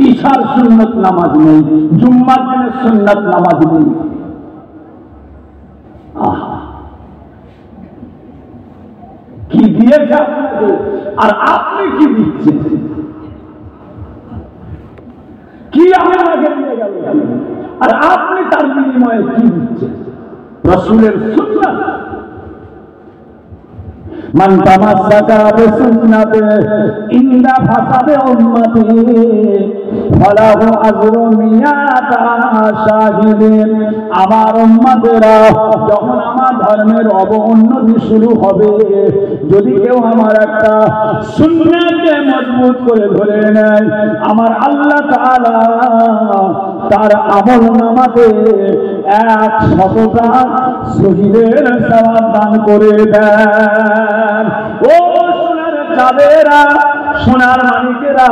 ঈশার সুন্নাত নামাজ নেই, জুম্মার দিনের সুন্নাত নামাজ নেই। আহা, কি দিয়েছে আপনাকে, আর আপনি কি দিচ্ছেন? কি আপনাকে দিয়ে গেল, আর আপনি তার বিনিময়ে কি দিচ্ছেন? রাসূলের সুন্নাত। মান তামাসসাকা বিসুন্নাতি ইনদা ফাসাদে উম্মতি ফালাহু আজরু মিয়াতা শাহিদিন। আমার উম্মতেরা যখন আমার ধর্মের অবনতি শুরু হবে, যদি কেউ আমার একটা সুন্নাতকে মজবুত করে ধরে নেয়, আমার আল্লাহ তাআলা তার আমলনামাতে 100টা শহীদের সওয়াব দান করে দেন। ও সোনার চাঁদেরা, সোনার মানিকেরা,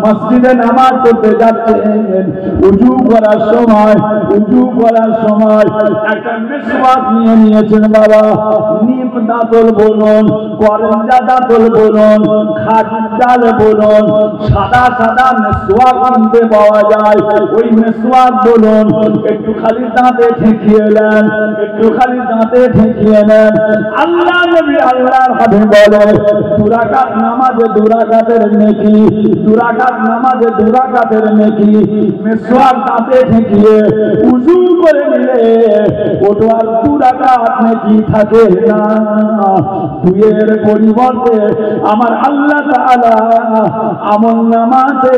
মসজিদে নামাজ পড়তে যাচ্ছেন, উজু করার সময় একটা মিসওয়াক নিয়ে নিয়েছেন বাবা। নিম দাঁতল বলুন, করঞ্জা দাঁতল বলুন, খাদির ডাল বলুন, সাদা মিসওয়াক কিনতে পাওয়া যায়, ওই মিসওয়াক বলুন। একটু খালি দাঁতে ঠেকিয়ে নেন, আল্লাহ নবী আল্লাহর হাবিব বলে, 2 রাকাত নামাজে 2 রাকাতের নেকি, 2 রাকাত নামাজে 2 রাকাতের নেকি। মিসওয়াক দাঁতে ঠেকিয়ে উযু করে নিলে ওটা আর 2 রাকাত নেকি থাকে না। 2 এর পরিবর্তে আমার আল্লাহ তাআলা আমলনামাতে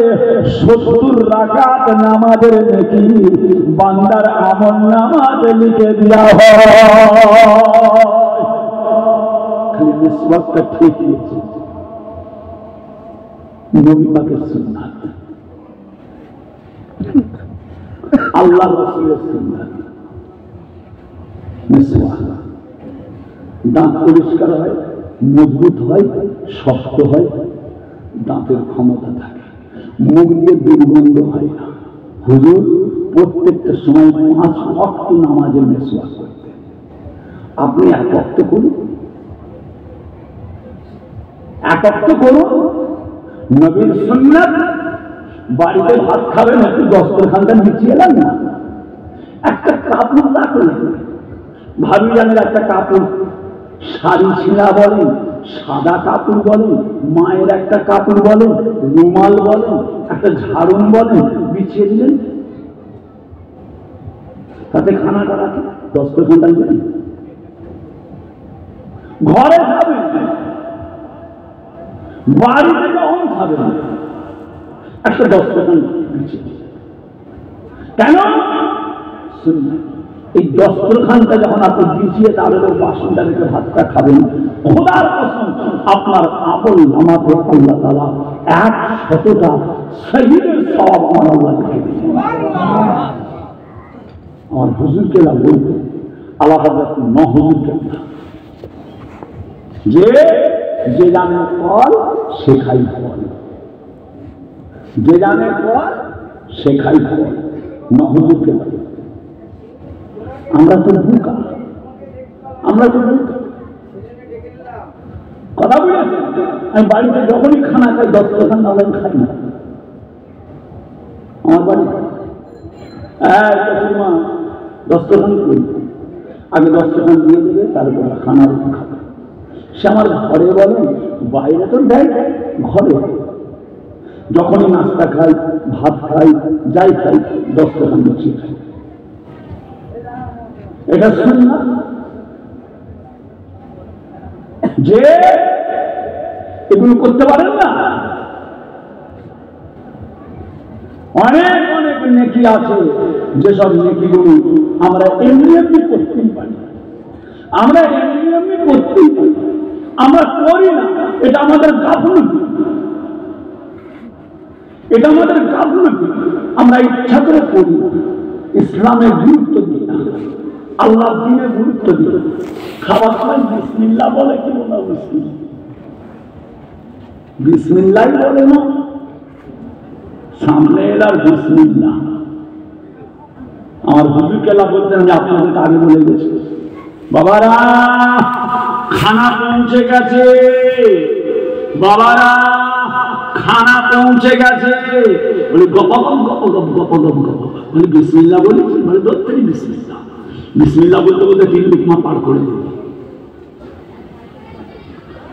70 রাকাত নামাজের নেকি বান্দার আমলনামাতে লিখে দেওয়া হয়। খালি মিসওয়াকটা ঠেকিয়েছে, নবী পাকের সুন্নাত, আল্লাহর রাসূলের সুন্নাত। মিসওয়াক দাঁত পরিষ্কার হয়, মজবুত হয়, শক্ত হয়, দাঁতের ক্ষমতা থাকে, মুখ দিয়ে দুর্গন্ধ হয় না। হুজুর প্রত্যেকটা সময় 5 ওয়াক্ত নামাজে মিসওয়াক করতেন। আপনি 1 ওয়াক্ত করুন, 1 ওয়াক্ত করুন। নবীর সুন্নাত। বাড়িতে ভাত খাবেন, একটু দস্তরখানটা বিছিয়ে এলেন না, একটা কাপড় রাখলেন, ভাবি জানের একটা কাপড়, শাড়ি ছিলা বলেন, সাদা কাপড় বলেন, মায়ের একটা কাপড় বলেন, রুমাল বলেন, একটা ঝাড়ুন বলেন, বিছিয়ে দিলেন, তাতে খানাটা রাখেন, দস্তরখানটা দিলেন। ঘরে খাবেন, বাড়িতে কখন খাবেন, একটা দস্তরখান বিছিয়ে দিলেন। কেন? সুন্নাত। এই দস্তরখানটা যখন আপনি বিছিয়ে তাহলে বাসনটা রেখে ভাতটা খাবেন, খোদার কসম আপনার আমল নামাতে আল্লাহ তাআলা 100টা শহীদের সওয়াব আমার আল্লাহ লিখে দিয়েছেন। আমার হুজুরকে না বলবো, আল্লাহ হযরত নূহ হুজুরকে, যে জানে ফল শেখাই ফল, যে জানে ফল শেখাই ফল। নূহ হুজুরকে আমরা তো বোকা, কথা বলেছেন। আমি বাড়িতে যখনই খানা খাই দস্তরখান না খাই না। আমার বাড়িতে দস্তরখান করি, আগে দস্তরখান দিয়ে দেবে, তারপরে খানার খাবে। সে আমার ঘরে বলেন, বাইরে তো দেয়, ঘরে যখনই নাস্তা খাই, ভাত খাই, যাই খাই, দস্তরখান গুছিয়ে খাই। এটা সুন্নাত। যে এগুলো করতে পারেন না, অনেক অনেক নেকি আছে, যেসব নেকিগুলো আমরা এমনি করতেই পারি, আমরা করি না। এটা আমাদের গাফলতি, আমরা ইচ্ছা করে পড়ি, ইসলামের গুরুত্ব দিই না, আল্লাহ দিনের গুরুত্ব দিই। খাবার সময় বিসমিল্লাহ বলে কি বলা মুশকিল, বিসমিল্লাহ বলে না, সামনে এলার বিসমিল্লাহ। আমার হুজুর কেলা বলতেন, যে আপনাদেরকে আগে বলে গেছে, বাবারা খানা পৌঁছে গেছে, বাবারা খানা পৌঁছে গেছে, বলে গপগপ গপগপ গপগপ গপ, বলে বিসমিল্লাহ বলি, বলে দত্তরি বিসমিল্লাহ। বিসমিল্লাহ বলতে বলতে 3 লুকমা পার করে দেব।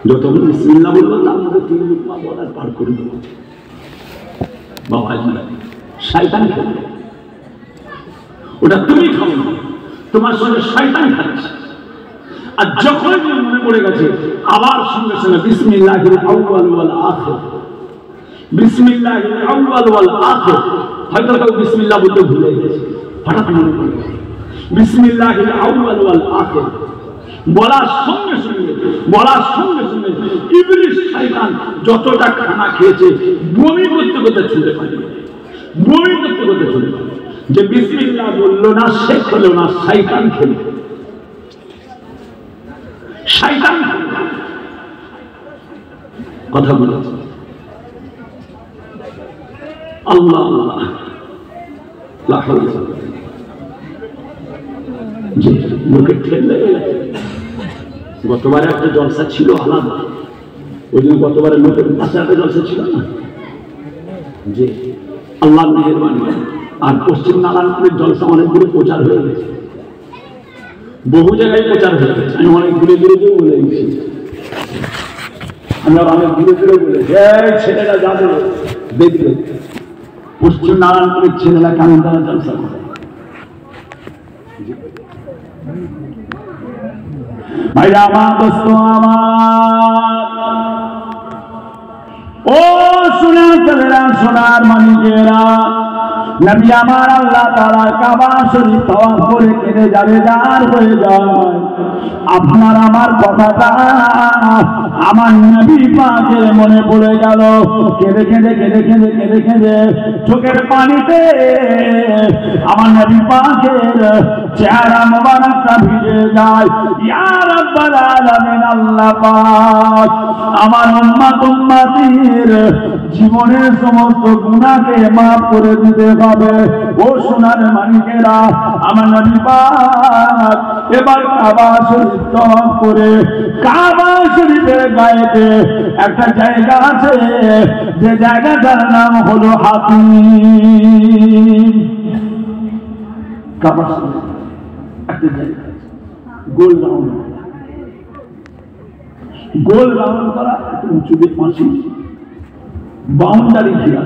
যতক্ষণ বিসমিল্লাহ বলবো তার মধ্যে 3 লুকমা বলার পার করে দেব। বাবা শয়তান খেলবে, ওটা তুমি খাও না, তোমার সঙ্গে শয়তান খাচ্ছে। আর যখন মনে পড়ে গেছে, আবার সঙ্গে সঙ্গে বিসমিল্লাহিল আউয়াল ওয়াল আখির, বিসমিল্লাহিল আউয়াল ওয়াল আখির। হয়তো কেউ বিসমিল্লাহ বলতে ভুলে গেছে, হঠাৎ মনে পড়ে গেছে বিসমিল্লাহিল আউয়াল ওয়াল আখির বলার সঙ্গে সঙ্গে, বলার সঙ্গে সঙ্গে ইবলিস শয়তান যতটা খানা খেয়েছে বমি করতে করতে ছুটে পালিয়ে, বমি করতে করতে ছুটে পালিয়ে। যে বিসমিল্লাহ বললো না, সে খেলো না, শয়তান খেলো, শয়তান কথা বলেছে। আল্লাহ আল্লাহ লা হাওলা ওয়ালা কুওয়াতা। যে লোকে ঠেলে গেছে। গতবারে একটা জলসা ছিল আলাদা, ওই জন্য গতবারে লোকের পাশে একটা জলসা ছিল না, যে আল্লাহর মেহেরবানি। আর পশ্চিম নারায়ণপুরের জলসা অনেকগুলো প্রচার হয়ে গেছে, বহু জায়গায় প্রচার হয়ে গেছে। আমি অনেক দূরে দূরে গিয়েও বলে গেছি, আমরা অনেক দূরে দূরে বলে ছেলেরা যাবে দেখবে পশ্চিম নারায়ণপুরের ছেলেরা কেমন তারা জলসা করে। ভাইরা আমার, দোস্ত আমার, ও সোনার ছেলেরা, সোনার মানিকেরা, নবী আমার আল্লাহ তাআলা কাবা শরীফ তওয়াফ করে কেঁদে যাবে, যার হয়ে যায়। আপনার আমার কথাটা আমার নবী পাকের মনে পড়ে গেল। কেঁদে কেঁদে কেঁদে কেঁদে কেঁদে কেঁদে চোখের পানিতে আমার নবী পাকের চেহারা মোবারকটা ভিজে যায়। ইয়া রাব্বাল আলামিন, আল্লাহ পাক আমার উম্মত উম্মতির জীবনের সমস্ত গুনাহকে মাফ করে দিতে হবে। ও সোনার মানিকেরা, আমার নবী পাক এবার কাবা শরীফ তওয়াফ করে, কাবা শরীফের গায়েতে একটা জায়গা আছে, যে জায়গাটার নাম হলো হাতিম। কাবা শরীফ একটা জায়গা আছে, গোল রাউন্ড, গোল রাউন্ড করা, একটু উঁচু দিয়ে পাঁচি, বাউন্ডারি ঘিরা।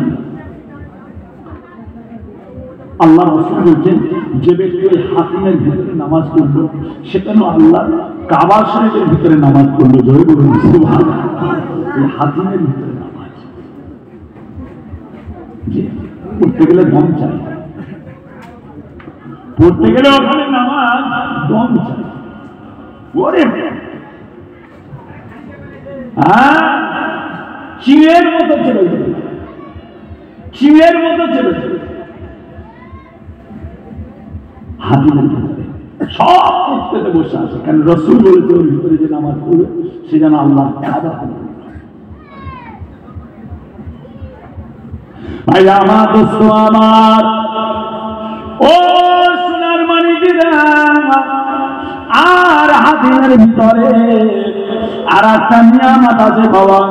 আল্লাহ রাসূল বলছেন, যে ব্যক্তি ওই হাতিমের ভিতরে নামাজ পড়লো, সেখানে আল্লাহ কাবা শরীফের ভিতরে নামাজ পড়লো। জয় বলুন সুবহানাল্লাহ। এই হাতিমের ভিতরে নামাজ পড়তে গেলে দম চাই, পড়তে গেলে ওখানে নামাজ দম চাই। ওরে চিড়ের মতো চেপে যাবে, চিড়ের মতো চেপে যাবে হাতিমের ভিতরে। সব প্রত্যেকে বসে আছে, কারণ রাসূল বলেছে ওর ভিতরে যে নামাজ পড়বে সে যেন আল্লাহ কাবা করবে। ভাই আমার, দোস্ত আমার, ও সোনার মানিকেরা, আর হাতিমের ভিতরে আর একটা নিয়ামত আছে বাবা,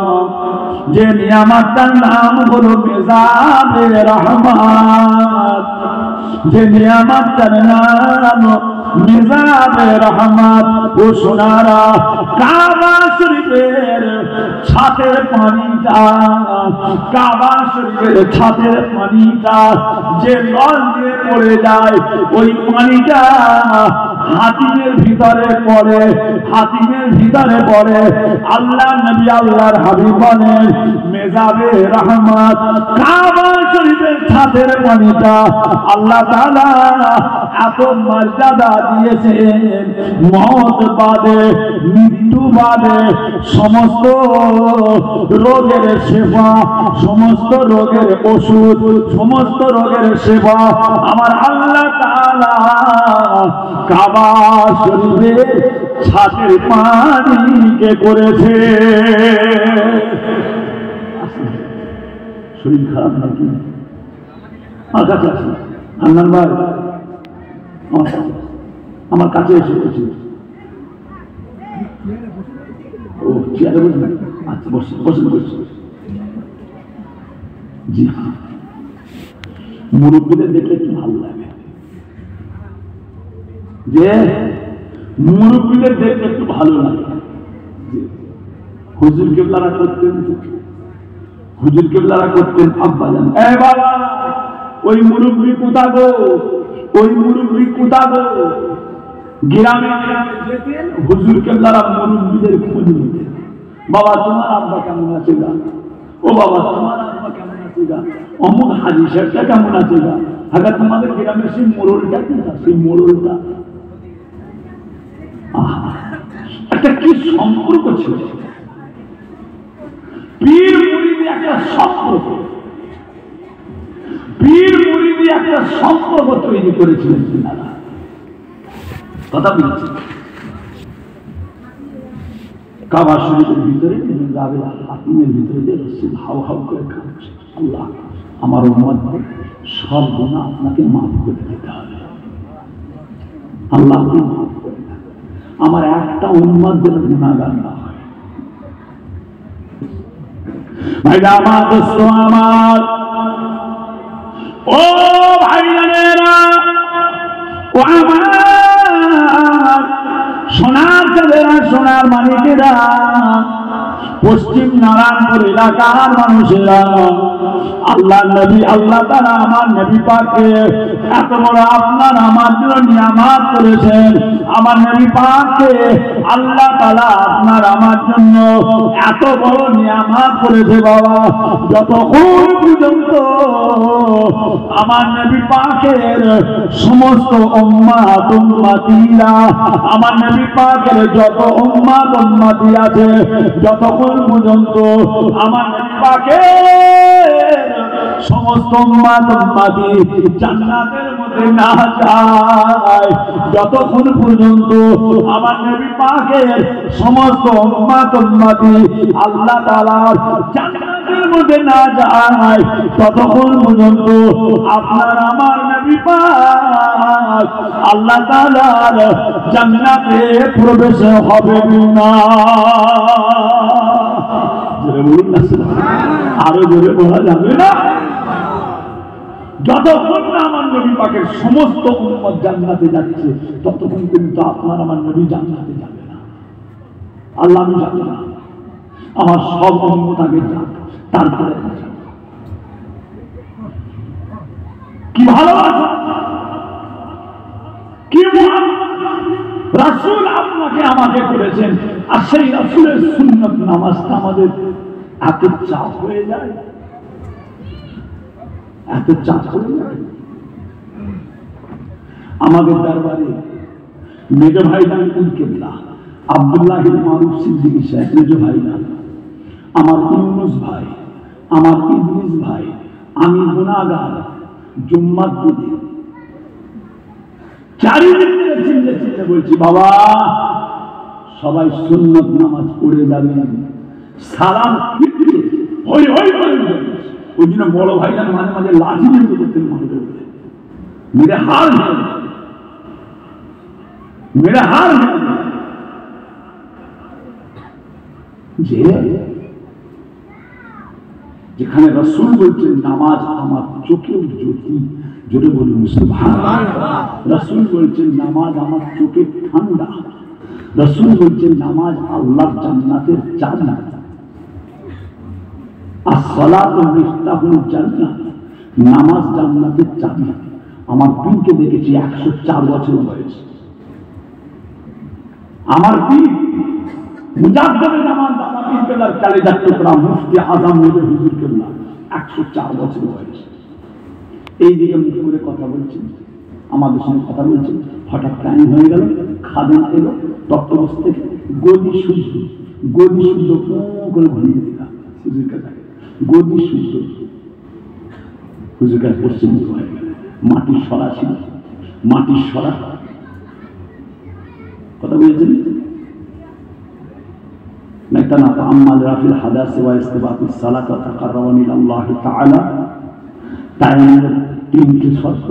যে নিয়ামতটার নাম হলো মেজাবে রহমত। যে নিয়ামতটার নাম মেজাবে রহমত। ও সোনারা, কাবা শরীফের ছাদের পানিটা, কাবা শরীফের ছাদের পানিটা যে নল দিয়ে পড়ে যায়, ওই পানিটা হাতিমের ভিতরে পড়ে, হাতিমের ভিতরে পড়ে আল্লাহ নবী আল্লাহর হাবিব বলেন মেজাবে রহমত কাবা শরীফের ছাদের পানিটা আল্লাহ তাআলা এত মর্যাদা দিয়েছেন, মওত বাদে মৃত্যু বাদে সমস্ত রোগের সেবা, সমস্ত রোগের ওষুধ, সমস্ত রোগের সেবা আমার আল্লাহ তাআলা কাবা শরীফের ছাদের পানিকে করেছে। শরীর খারাপ নাকি? আচ্ছা আচ্ছা হান্নান ভাই আমার কাছে এসে বলছি, ও চেয়ারে বসবেন? আচ্ছা বসে বসে বসে। জি হ্যাঁ, মুরব্বীদের দেখলে একটু ভালো লাগে, যে মুরব্বীদের দেখলে একটু ভালো লাগে। হুজুর কেবলারা করতেন, হুজুর কেবলারা করতেন আব্বা জান এ বাবা ওই মুরব্বী কোথা গো, ওই মুরব্বী কোথা গো। গ্রামে গ্রামে যেতেন, হুজুর কেবলারা মুরব্বীদের খোঁজ নিতেন। বাবা তোমার আব্বা কেমন আছে গা, ও বাবা তোমার আব্বা কেমন আছে গা, অমুক হাজি সাহেবটা কেমন আছে গা, আগে তোমাদের গ্রামের সেই মোড়লটা কোথা, সেই মোড়লটা। একটা কি সম্পর্ক ছিল, পীর মুরিদি একটা সম্পর্ক, পীর মুরিদি একটা সম্পর্ক তৈরি করেছিলেন তিনারা। কথা বলছি কাবা শরীফের ভিতরে যাবে, হাতিমের ভিতরে যে রসুল হাউ হাউ করে খাচ্ছে, আল্লাহ আমার উম্মত সব গুনাহ আপনাকে মাফ করে দিতে হবে, আল্লাহ মাফ করে দেন, আমার একটা উম্মত যেন গুনাহগার না হয়। ভাইরা আমার, দোস্ত আমার, ও ভাইরা, ও আমার সোনার চাঁদেরা, সোনার মানিকেরা, পশ্চিম নারায়ণপুর এলাকার মানুষেরা, আল্লাহ নবী আল্লাহ তাআলা আমার নবী পাককে এত বড় আপনার আমার জন্য নিয়ামত করেছেন। আমার নবী পাককে আল্লাহ তাআলা আপনার আমার জন্য এত বড় নিয়ামত করেছে বাবা, যতক্ষণ পর্যন্ত আমার নবী পাকের সমস্ত উম্মত উম্মতিরা, আমার নবী পাকের যত উম্মত উম্মতি আছে, যতক্ষণ পর্যন্ত আমার নবী পাকের সমস্ত উম্মত উম্মতি জান্নাতের মধ্যে না যায়, যতক্ষণ পর্যন্ত আমার নবী পাকের সমস্ত উম্মত উম্মতি আল্লাহ তাআলার জান্নাতের মধ্যে না যায়, ততক্ষণ পর্যন্ত আপনার আমার নবী পাক আল্লাহ তাআলার জান্নাতে প্রবেশ হবে না। জোরে বলুন না, আরো জোরে বলা যাবে না। যতক্ষণ না আমার নবী পাকের সমস্ত উম্মত জান্নাতে যাচ্ছে, ততক্ষণ কিন্তু আপনার আমার নবী জান্নাতে যাবে না। আল্লাহ আমি জানি না, আমার সব উম্মত আগে যাক, তারপরে কি ভালোবাসা, কি রাসূল আপনাকে আমাকে করেছেন, আর সেই রাসূলের সুন্নাত নামাজটা আমাদের এত চাপ হয়ে যায়, এত চাপ হয়ে যায়। আমাদের দরবারে মেজ ভাইজান কিবলা আব্দুল্লাহ মারুফ সিদ্দিকী সাহেব, মেজ ভাইজান, আমার ইউনুস ভাই, আমার ইদ্রিস ভাই, আমি গুনাহগার, জুম্মার দিনে চারিদিক থেকে চিল্লে চিল্লে বলছি বাবা সবাই সুন্নত নামাজ পড়ে যাবেন, সালাম হই হই হই। ওই জন্য বড় ভাইজান মাঝে মাঝে লাঠি নিয়ে করতেন, মেরে হার মেরে হার যে যেখানে রাসূল বলছেন নামাজ আমার চোখের জ্যোতি, জোরে বলুন সুবহানাল্লাহ। রাসূল বলছেন নামাজ আমার চোখের ঠান্ডা, রাসূল বলছেন নামাজ আল্লাহর জান্নাতের চাবি, আসসালাতু মিফতাহুল জান্নাহ, নামাজ জান্নাতের চাবি। আমার পীরকে দেখেছি 104 বছর বয়স, আমার পীর মুজাদ্দেদে জামান দাদা পীর কেবলার কালিজার টুকরা মুফতি আজম নূরে হুজুর কেবলা 104 বছর বয়স। এই দিকে মুখ করে কথা বলছেন, আমাদের সঙ্গে কথা বলছেন। হঠাৎ টাইম হয়ে গেল, খাদেম এলো তক্তবস থেকে, গদি শুদ্ধ করে ঘনিয়ে দিলাম হুজুর কাছে। গদি শুদ্ধ হুজুর কাছে পশ্চিম হয়ে গেল। মাটির সরা ছিল, মাটির সরা কথা বলেছেন না আম্মাল রাফিল হাদাস ওয়া ইস্তিবাতুস সালাত ওয়া তাকাররুনি ইলাল্লাহি তাআলা। তায়াম্মুমের 3টি শর্ত,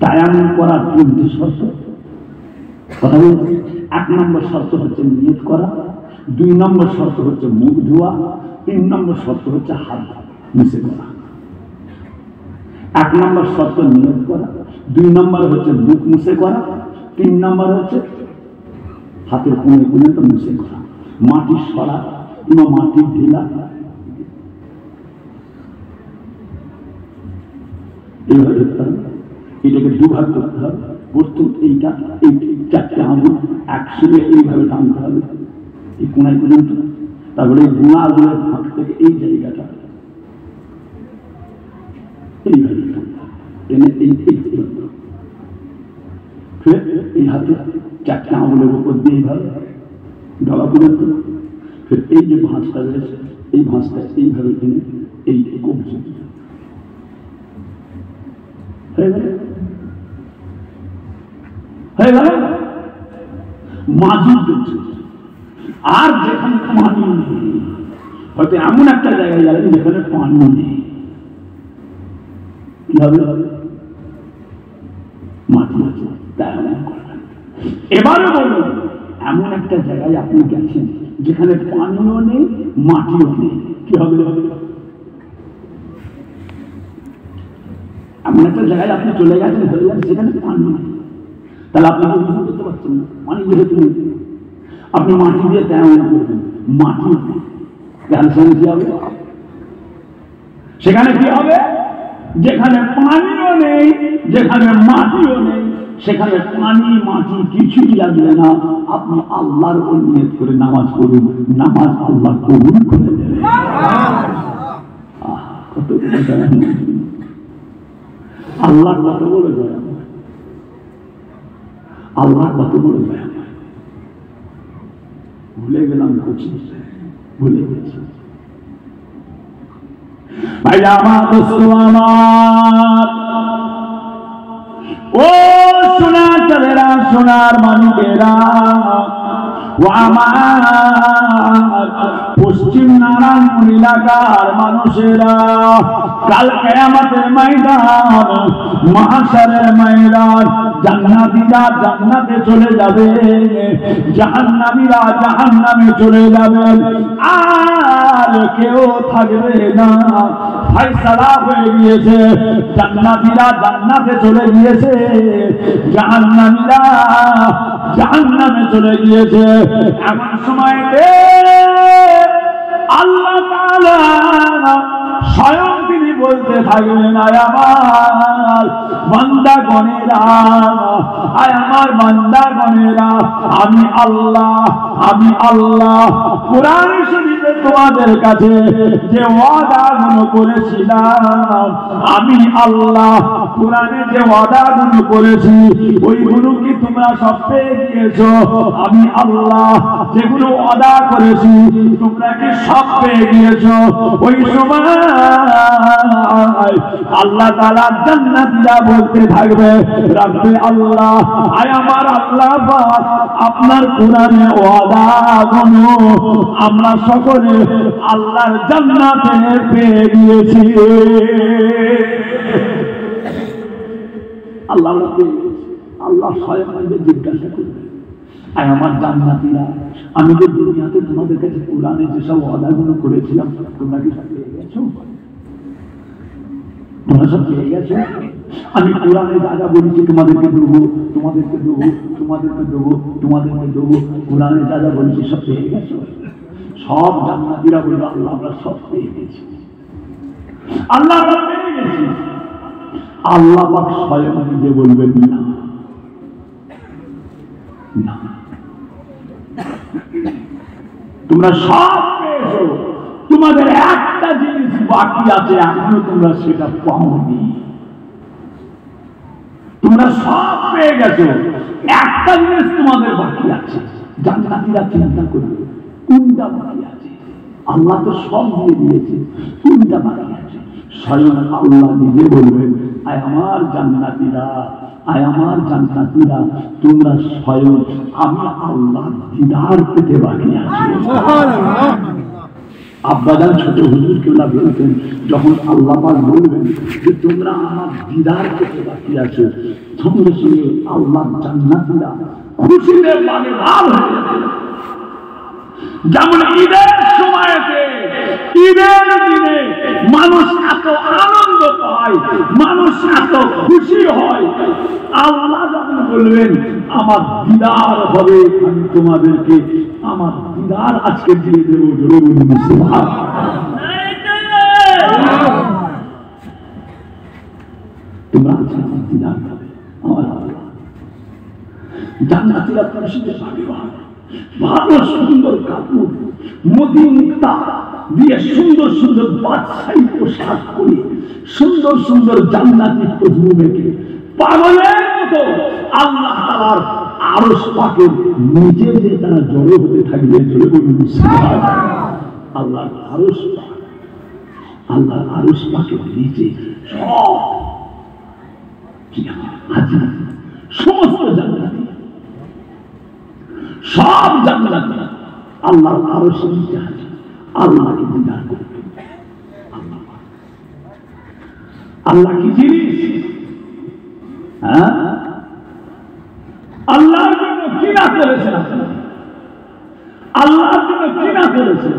তায়াম্মুম করার 3টি শর্ত কথা বলছি। 1 নম্বর শর্ত হচ্ছে নিয়ত করা, 2 নম্বর শর্ত হচ্ছে মুখ ধোয়া, 3 নম্বর শর্ত হচ্ছে হাত মুছে করা। 1 নম্বর শর্ত নিয়ত করা, 2 নম্বর হচ্ছে মুখ মুছে করা, 3 নম্বর হচ্ছে হাতের কোণে পর্যন্ত মুছে করা। মাটির সরা কিংবা মাটির ঢিলা এইভাবে ধরতে হবে। এটাকে দুভাগ করতে হবে। প্রথম এইটা, এই 4টে আঙুল একসঙ্গে এইভাবে টানতে হবে এই কোণায় পর্যন্ত। তারপরে এই গুণা আঙুলের ফাঁক থেকে এই জায়গাটা এইভাবে টানতে হবে, টেনে এই পর্যন্ত। ফের এই হাতে 4টে আঙুলের উপর দিয়ে এইভাবে গলা পর্যন্ত। ফের এই যে ভাঁজটা রয়েছে এই ভাঁজটা এইভাবে টেনে এই কবজি হয়ে গেল মাজুর দিচ্ছে। আর যেখানে পানি নেই, হয়তো এমন একটা জায়গায় গেলেন যেখানে পানি নেই, কি হবে? মাটি আছে, তাই করবেন। এবারে বলুন, এমন একটা জায়গায় আপনি গেছেন যেখানে পানিও নেই মাটিও নেই, কি হবে? এমন একটা জায়গায় আপনি চলে গেছেন, হয়ে গেছেন সেখানে পানি নেই, তাহলে আপনি বুঝতে করতে পারছেন না পানি যেহেতু নেই। আপনি মাটি দিয়ে তেমন করবেন, মাটি নেই, সেখানে কি হবে? সেখানে কি হবে? যেখানে পানিও নেই, যেখানে মাটিও নেই, সেখানে পানি মাটি কিছুই লাগবে না। আপনি আল্লাহর উপর নিয়ত করে নামাজ পড়ুন, নামাজ আল্লাহ কবুল করে দেবেন। কত আল্লাহ কত বড় দয়া, আল্লাহ কত বড় দয়া। ভুলে গেলাম কিছু, ভুলে গেছি। ভাই আমার ও সোনার চাঁদেরা, সোনার মানিকেরা, ও আমার পশ্চিম নারায়ণপুর এলাকার মানুষেরা, কাল কিয়ামতের ময়দান, মাহশারের ময়দান, জান্নাতীরা জান্নাতে চলে যাবে, জাহান্নামীরা জাহান্নামে চলে যাবে, আর কেউ থাকবে না। ফয়সালা হয়ে গিয়েছে, জান্নাতীরা জান্নাতে চলে গিয়েছে, জাহান্নামীরা জাহান্নামে চলে গিয়েছে। এমন সময়তে আল্লাহ তাআলা স্বয়ং তিনি বলতে থাকবেন, আয় আমার বান্দাগণেরা, আয় আমার বান্দাগণেরা, আমি আল্লাহ, আমি আল্লাহ কোরআন শরীফে তোমাদের কাছে যে ওয়াদাগুলো করেছিলাম, আমি আল্লাহ কোরআনে যে ওয়াদাগুলো করেছি ওইগুলো কি তোমরা সব পেয়ে গিয়েছো? আমি আল্লাহ যেগুলো ওয়াদা করেছি তোমরা কি সব পেয়ে গিয়েছো? ওই সময় আল্লাহ তাআলা জান্নাতীরা বলতে থাকবে, রাব্বে আল্লাহ, আয় আমার আল্লাহ পাক, আপনার কোরআনে ওয়াদাগুলো আমরা সকলে আল্লাহর জান্নাতে পেয়ে গিয়েছি। আল্লাহ আল্লাহ স্বয়ং জিজ্ঞাসা করবে, আয় আমার জান্নাতীরা, আমি যে দুনিয়াতে তোমাদের কাছে কোরআনে যেসব ওয়াদাগুলো করেছিলাম তোমরা কি সব পেয়ে গেছো? তোমরা সব পেয়ে গেছো? আমি কোরআনে যা যা বলেছি তোমাদেরকে দেবো, তোমাদেরকে দেবো, তোমাদেরকে দেবো, তোমাদেরকে দেবো, কোরআনে যা যা বলেছি সব পেয়ে গেছো? সব জান্নাতীরা বলবে, আল্লাহ আমরা সব পেয়ে গেছি, আল্লাহ আমরা পেয়ে গেছি। আল্লাহ পাক স্বয়ং নিজে বলবেন না, না তোমরা সব পেয়েছো, তোমাদের একটা জিনিস বাকি আছে, এখনো তোমরা সেটা পাওনি। তোমরা সব পেয়ে গেছো, একটা জিনিস তোমাদের বাকি আছে। জান্নাতীরা চিন্তা করবে কোনটা বাকি আছে। আল্লাহ তো সব দিয়ে দিয়েছে, কোনটা বাকি আছে? স্বয়ং আল্লাহ নিজে বলবেন, আয় আমার জান্নাতীরা, আয় আমার জান্নাতীরা, তোমরা স্বয়ং আমি আল্লাহ দিদার পেতে বাকি আছে। আব্বাজান ছোট হুজুর কেবলা বলতেন, যখন আল্লাহ পাক বলবেন যে তোমরা আমার দিদার পেতে বাকি আছো, সঙ্গে সঙ্গে আল্লাহ জান্নাতীরা খুশিতে বাগে লাল হয়ে যাবে। যেমন ঈদের সময়তে, ঈদের দিনে মানুষ এত আনন্দ পায়, মানুষ এত খুশি হয়, আল্লাহ যখন বলবেন আমার দিদার হবে, আমি তোমাদেরকে আমার দিদার আজকে দিয়ে দেবো। জোরে বলুন তোমরা আজকে আমার দিদার পাবে। আমার আল্লাহ জান্নাতীরা খুশিতে পাবে। ভালো সুন্দর কাপড়, মোদি মুক্তা দিয়ে সুন্দর সুন্দর বাদশাহী পোশাক পরে, সুন্দর সুন্দর জান্নাতি খুশবু মেখে পাগলের মতো আল্লাহ তাআলার আরশ পাকের নিচে যে তারা জড়ো হতে থাকবে। জড়ো বলুন সুবহানাল্লাহ। আল্লাহর আরশ পাক, আল্লাহর আরশ পাকের নিচে সব হাজির সমস্ত জান্নাতি, সব জান্নাতি আল্লাহর আরশের নিচে হাজির, আল্লাহকে দিদার করবে। আল্লাহ কি জিনিস? হ্যাঁ, আল্লাহর জন্য কি না করেছেন আপনি? আল্লাহর জন্য কি না করেছেন?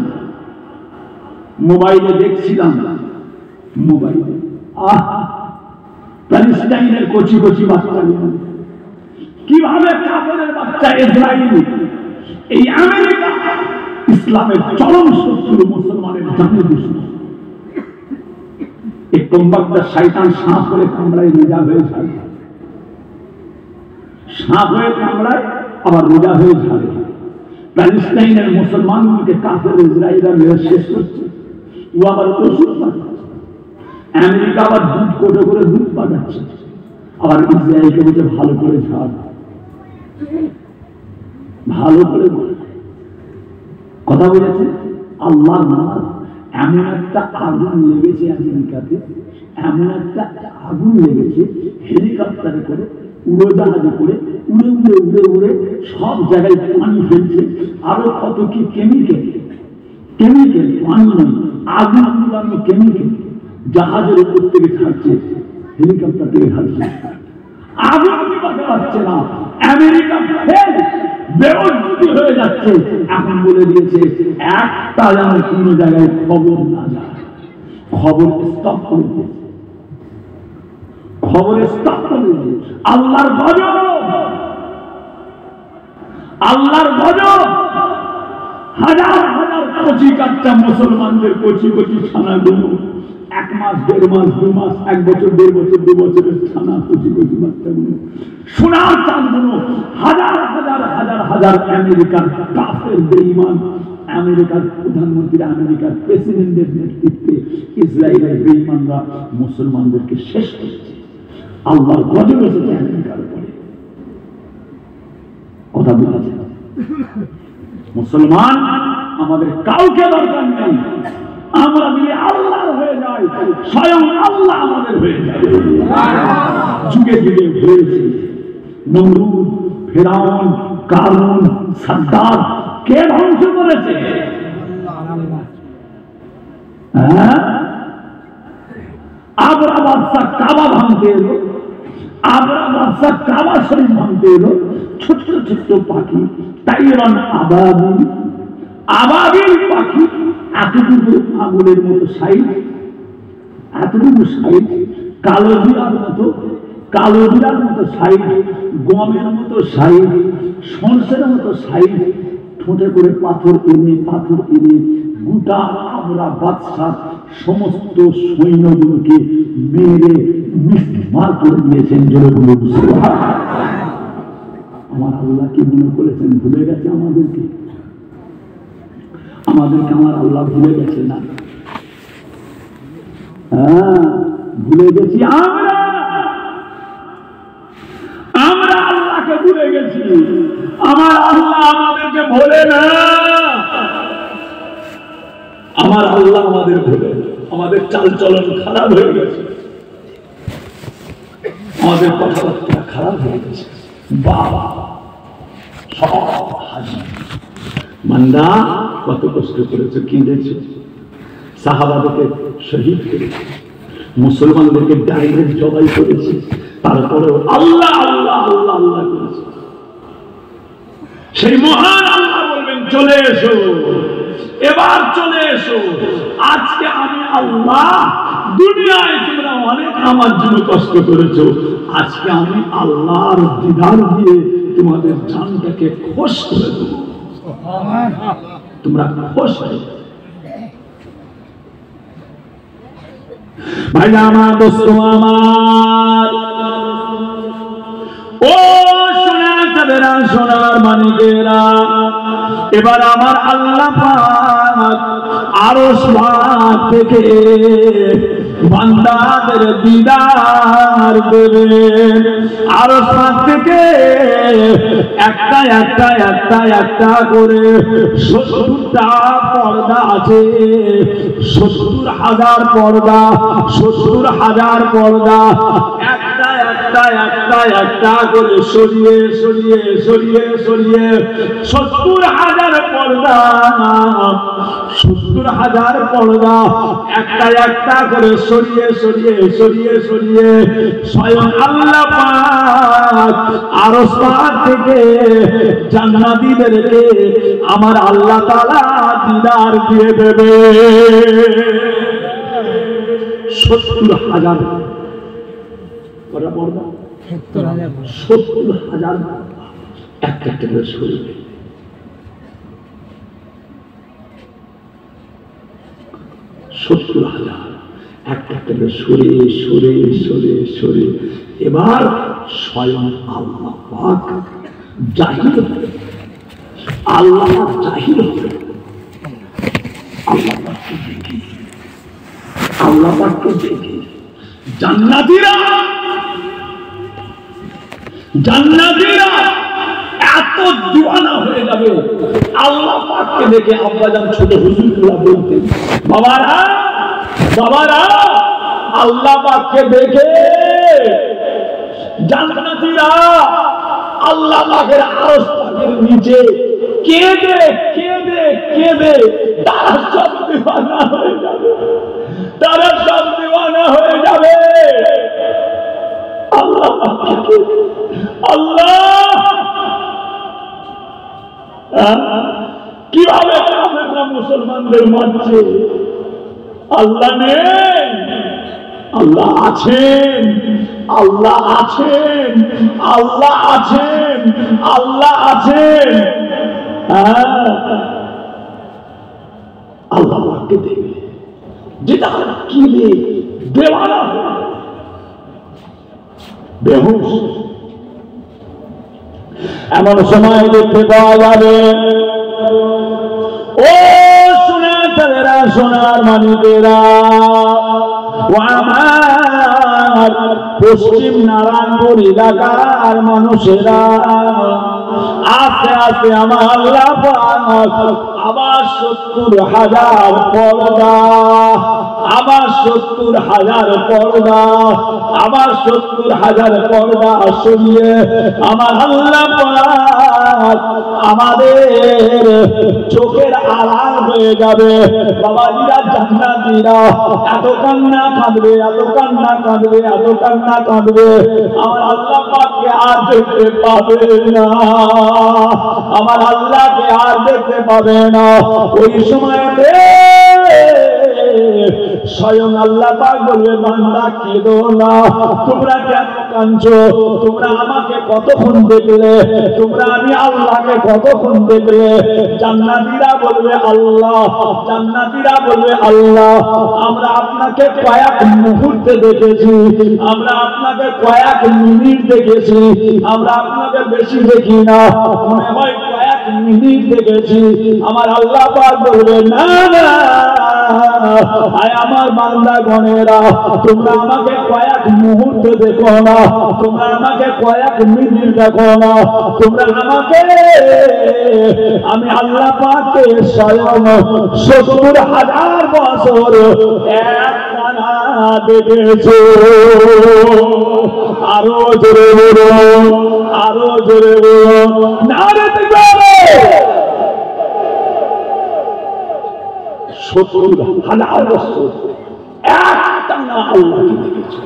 মোবাইলে দেখছিলাম, মোবাইলে প্যালেস্টাইনের কচি কচি বাচ্চাগুলো কিভাবে কাফেরের বাচ্চা ইসরায়েল, এই আমেরিকা ইসলামের চরম শত্রু, মুসলমানের জানে দুশমন, এই কমবাক্তা শয়তান সাপ করে কামড়ায় রোজা হয়ে যায়, সাপ হয়ে কামড়ায় আবার রোজা হয়ে যায়। প্যালেস্টাইনের মুসলমানকে কাফের ইসরায়েলরা মেরে শেষ করছে, ও আবার ওষুধ পাঠাচ্ছে। আমেরিকা আবার দুধ কোটো করে দুধ পাঠাচ্ছে, আবার ইসরায়েলকে বলছে ভালো করে ছাড়, ভালো করে কথা বলেছে। আল্লাহ এমন একটা আগুন লেগেছে আমেরিকাতে, এমন একটা আগুন লেগেছে, হেলিকপ্টারে করে, উড়োজাহাজে করে উড়ে উড়ে উড়ে উড়ে সব জায়গায় পানি ফেলছে। আরো কত কি কেমিক্যাল, কেমিক্যাল পানি নয়, আগুন উড়ানো কেমিক্যাল জাহাজের উপর থেকে ছাড়ছে, হেলিকপ্টার থেকে ছাড়ছে। আগুন নিভাতে পারছে না, আমেরিকা ফেল, বেউজ্জতি হয়ে যাচ্ছে। এখন বলে দিয়েছে একটা যেন কোন জায়গায় খবর না যায়, খবর স্টপ করে দিয়েছে, খবর স্টপ করে দিয়েছে। আল্লাহর গজব, আল্লাহর গজব। হাজার হাজার কচি কাচ্চা মুসলমানদের কচি কচি ছানাগুলো, 1 মাস 1.5 মাস 2 মাস 1 বছর 1.5 বছর 2 বছরের ছানা কচি কচি বাচ্চাগুলো, সোনার চাঁদগুলো, হাজার হাজার হাজার হাজার আমেরিকার কাফের বেঈমান, আমেরিকার প্রধানমন্ত্রী, আমেরিকার প্রেসিডেন্টের নেতৃত্বে ইসরায়েলের বেঈমানরা মুসলমানদেরকে শেষ করেছে। আল্লাহর গজব এসেছে আমেরিকার উপরে। কথা বলেছে মুসলমান আমাদের কাউকে দরকার নেই, আমরা মিলে আল্লাহর হয়ে যাই, স্বয়ং আল্লাহ আমাদের হয়ে যায়। যুগে যুগে হয়েছে নমরুদ, ফেরাউন, কারুন, সাদ্দাত, কে ধ্বংস করেছে? আবরা বাদশাহ কাবা ভাঙতে এলো, আবরা বাদশাহ কাবা শরীফ ভাঙতে এলো। ছোট্ট ছোট্ট পাখি, তাইরান আবাবিল, আবাবিল পাখি, এতটুকু আঙুলের মতো সাইজ, এতটুকু সাইজ, কালো জিরার মতো, কালো জিরার মতো সাইজ, গমের মতো সাইজ, সরষের মতো সাইজ, ঠোঁটে করে পাথর এনে গোটা আবরা বাদশাহ সমস্ত সৈন্যগুলোকে মেরে মিসমার করে দিয়েছেন। জোরে বলুন সুবহানাল্লাহ। আমার আল্লাহ কি মনে করেছেন ভুলে গেছে আমাদেরকে? আমাদেরকে আমার আল্লাহ ভুলে গেছে না? হ্যাঁ, ভুলে গেছি আমরা। আমরা আল্লাহকে ভুলে গেছি, আমার আল্লাহ আমাদেরকে ভোলে না। আমার আল্লাহ আমাদের ভুলে, আমাদের চালচলন খারাপ হয়ে গেছে, আমাদের কথাবার্তা খারাপ হয়ে গেছে। বাবা সব হাজির। বান্দা কত কষ্ট করেছে, কেঁদেছে, সাহাবাদেরকে শহীদ করেছে, মুসলমানদেরকে ডাইরেক্ট জবাই করেছে, তারপরেও আল্লাহ আল্লাহ আল্লাহ আল্লাহ করেছে। সেই মহান আল্লাহ বলবেন চলে এসো, এবার চলে এসো। আজকে আমি আল্লাহ, দুনিয়ায় তোমরা অনেক আমার জন্য কষ্ট করেছো, আজকে আমি আল্লাহর দিদার দিয়ে তোমাদের জানটাকে খোশ করে দেবো। তোমরা খোশ হয়ে ভাই আমার, দোস্ত আমার, ও সোনা সোনার মানিকেরা, এবার আমার আল্লাহ পাক আরশ পাক থেকে বান্দাদের দিদার দেবেন। আরশ পাক থেকে একটা একটা একটা একটা করে 70টা পর্দা আছে, 70,000 পর্দা, 70,000 পর্দা, একটা একটা একটা একটা করে সরিয়ে সরিয়ে সরিয়ে সরিয়ে 70,000 পর্দা, 70,000 পর্দা একটা একটা করে সরিয়ে সরিয়ে সরিয়ে সরিয়ে স্বয়ং আল্লাহ পাক আরশ পাক থেকে জান্নাতীদেরকে আমার আল্লাহ তাআলা দিদার দিয়ে দেবে। 70,000 পর্দা, 70,000 একটা একটা করে সরিয়ে, 70,000 একটা একটা করে সরে সরে সরে সরে এবার স্বয়ং আল্লাহ পাক জাহির হবে, আল্লাহ জাহির হবে। আল্লাহ পাককে দেখি, আল্লাহ পাককে দেখি জান্নাতীরা, জান্নাতীরা এত দিওয়ানা হয়ে যাবে আল্লাহ পাককে দেখে। আব্বাজান ছোট হুজুররা বলতেন, বাবারা বাবারা আল্লাহ পাককে দেখে জান্নাতীরা আল্লাহ পাকের আরশ পাকের নিচে কেঁদে কেঁদে কেঁদে তারা সব দিওয়ানা হয়ে যাবে, তারা সব দিওয়ানা হয়ে যাবে। আল্লাহ পাককে, আল্লাহ কিভাবে কাফেররা মুসলমানদের মারছে? আল্লাহ নেই, আল্লাহ আছেন, আল্লাহ আছেন, আল্লাহ আছেন, আল্লাহ আছেন। আল্লাহ পাককে দেখবে যেটা কি দেওয়ানা বেহুশ। এমন সময় দেখতে পাওয়া যাবে, ও সোনার সোনার মানিকেরা, ও আমার পশ্চিম নারায়ণপুর এলাকার মানুষেরা, আস্তে আস্তে আমার আল্লাহ পাক আবার 70,000 পর্দা, আবার 70,000 পর্দা, আবার 70,000 পর্দা সরিয়ে আমার আল্লাহ পাক আমাদের চোখের আড়াল হয়ে যাবে। বাবাজিরা, জান্নাতীরা এত কান্না কাঁদবে, এত কান্না কাঁদবে, এত কান্না কাঁদবে, আমার আল্লাহ পাককে আর দেখতে পাবে না, আমার আল্লাহকে আর দেখতে পাবে না। ওই সময়তে স্বয়ং আল্লাহ পাক বলবে, বান্দা কেঁদো না, তোমরা কেন কাঁদছো? তোমরা আমাকে কতক্ষণ দেখলে? তোমরা আমি আল্লাহকে কতক্ষণ দেখলে? জান্নাতীরা বলবে আল্লাহ, জান্নাতীরা বলবে আল্লাহ, আমরা আপনাকে কয়েক মুহূর্তে দেখেছি, আমরা আপনাকে কয়েক মিনিট দেখেছি, আমরা আপনাকে বেশি দেখি না, মনে হয় কয়েক মিনিট দেখেছি, আমার আল্লাহ পাক বলবে না না, আমার বান্দা গণেরা, তোমরা আমাকে কয়েক মুহূর্ত দেখো না, তোমরা আমাকে কয়েক মিনিট দেখো না, তোমরা আমাকে আমি আল্লাহ পাককে স্বয়ং 70,000 বছর এক টানা দেখেছো। আরো জোরে বলো, আরো জোরে বলো, নারে তাকবীর। 70,000 বছর এক টানা আল্লাহকে দেখেছো।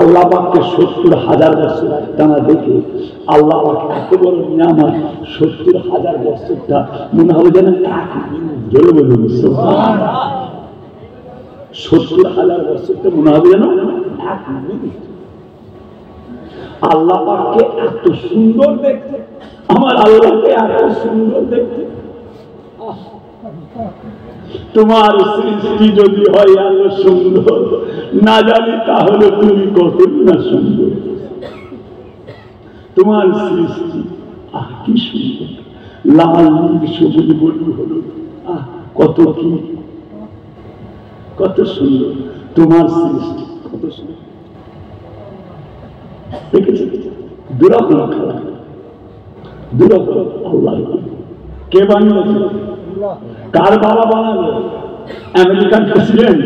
আল্লাহ পাককে 70,000 বছর একটানা দেখে আল্লাহ পাক এত বড় নিয়ামত, 70,000 বছরটা মনে হবে যেন এক মিনিট। জোরে বলুন সুবহানাল্লাহ। 70,000 বছরটা মনে হবে যেন এক মিনিট। আল্লাহ পাককে এত সুন্দর দেখতে, আমার আল্লাহকে এত সুন্দর দেখতে। তোমার সৃষ্টি যদি হয় এত সুন্দর, না জানি তাহলে তুমি কত না সুন্দর। তোমার সৃষ্টি কি সুন্দর, লাল নীল সবুজ বলু হলুদ, কত কি, কত সুন্দর তোমার সৃষ্টি, কত সুন্দর। দেখেছি দুরকম খেলা, দুরকম। আল্লাহ কে বানিয়েছে? কার বাবা বানালো? আমেরিকান প্রেসিডেন্ট,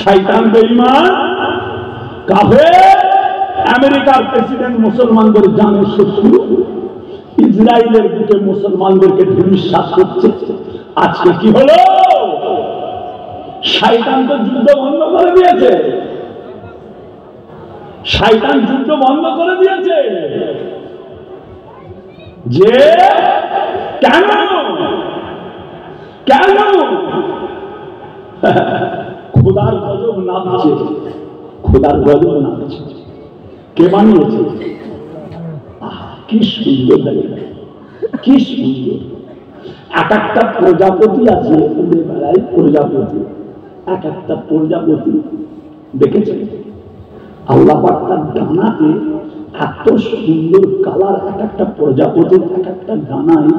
শয়তান বেঈমান কাফের। আমেরিকার প্রেসিডেন্ট মুসলমানদের জানে শত্রু, ইসরায়েলের বুকে মুসলমানদেরকে ধূলিসাৎ করছে। আজকে কি হলো? শয়তান তো যুদ্ধ বন্ধ করে দিয়েছে, শয়তান যুদ্ধ বন্ধ করে দিয়েছে। যে কেন কেন খোদার গজব নামছে, খোদার গজব নামছে। কে বানিয়েছে? কি সুন্দর লাগে, কি সুন্দর। এক একটা প্রজাপতি আছে উড়ে বেড়ায়, প্রজাপতি, এক একটা প্রজাপতি দেখেছে আল্লাহ পাক তার ডানাতে এত সুন্দর কালার। এক একটা প্রজাপতির এক একটা ডানায়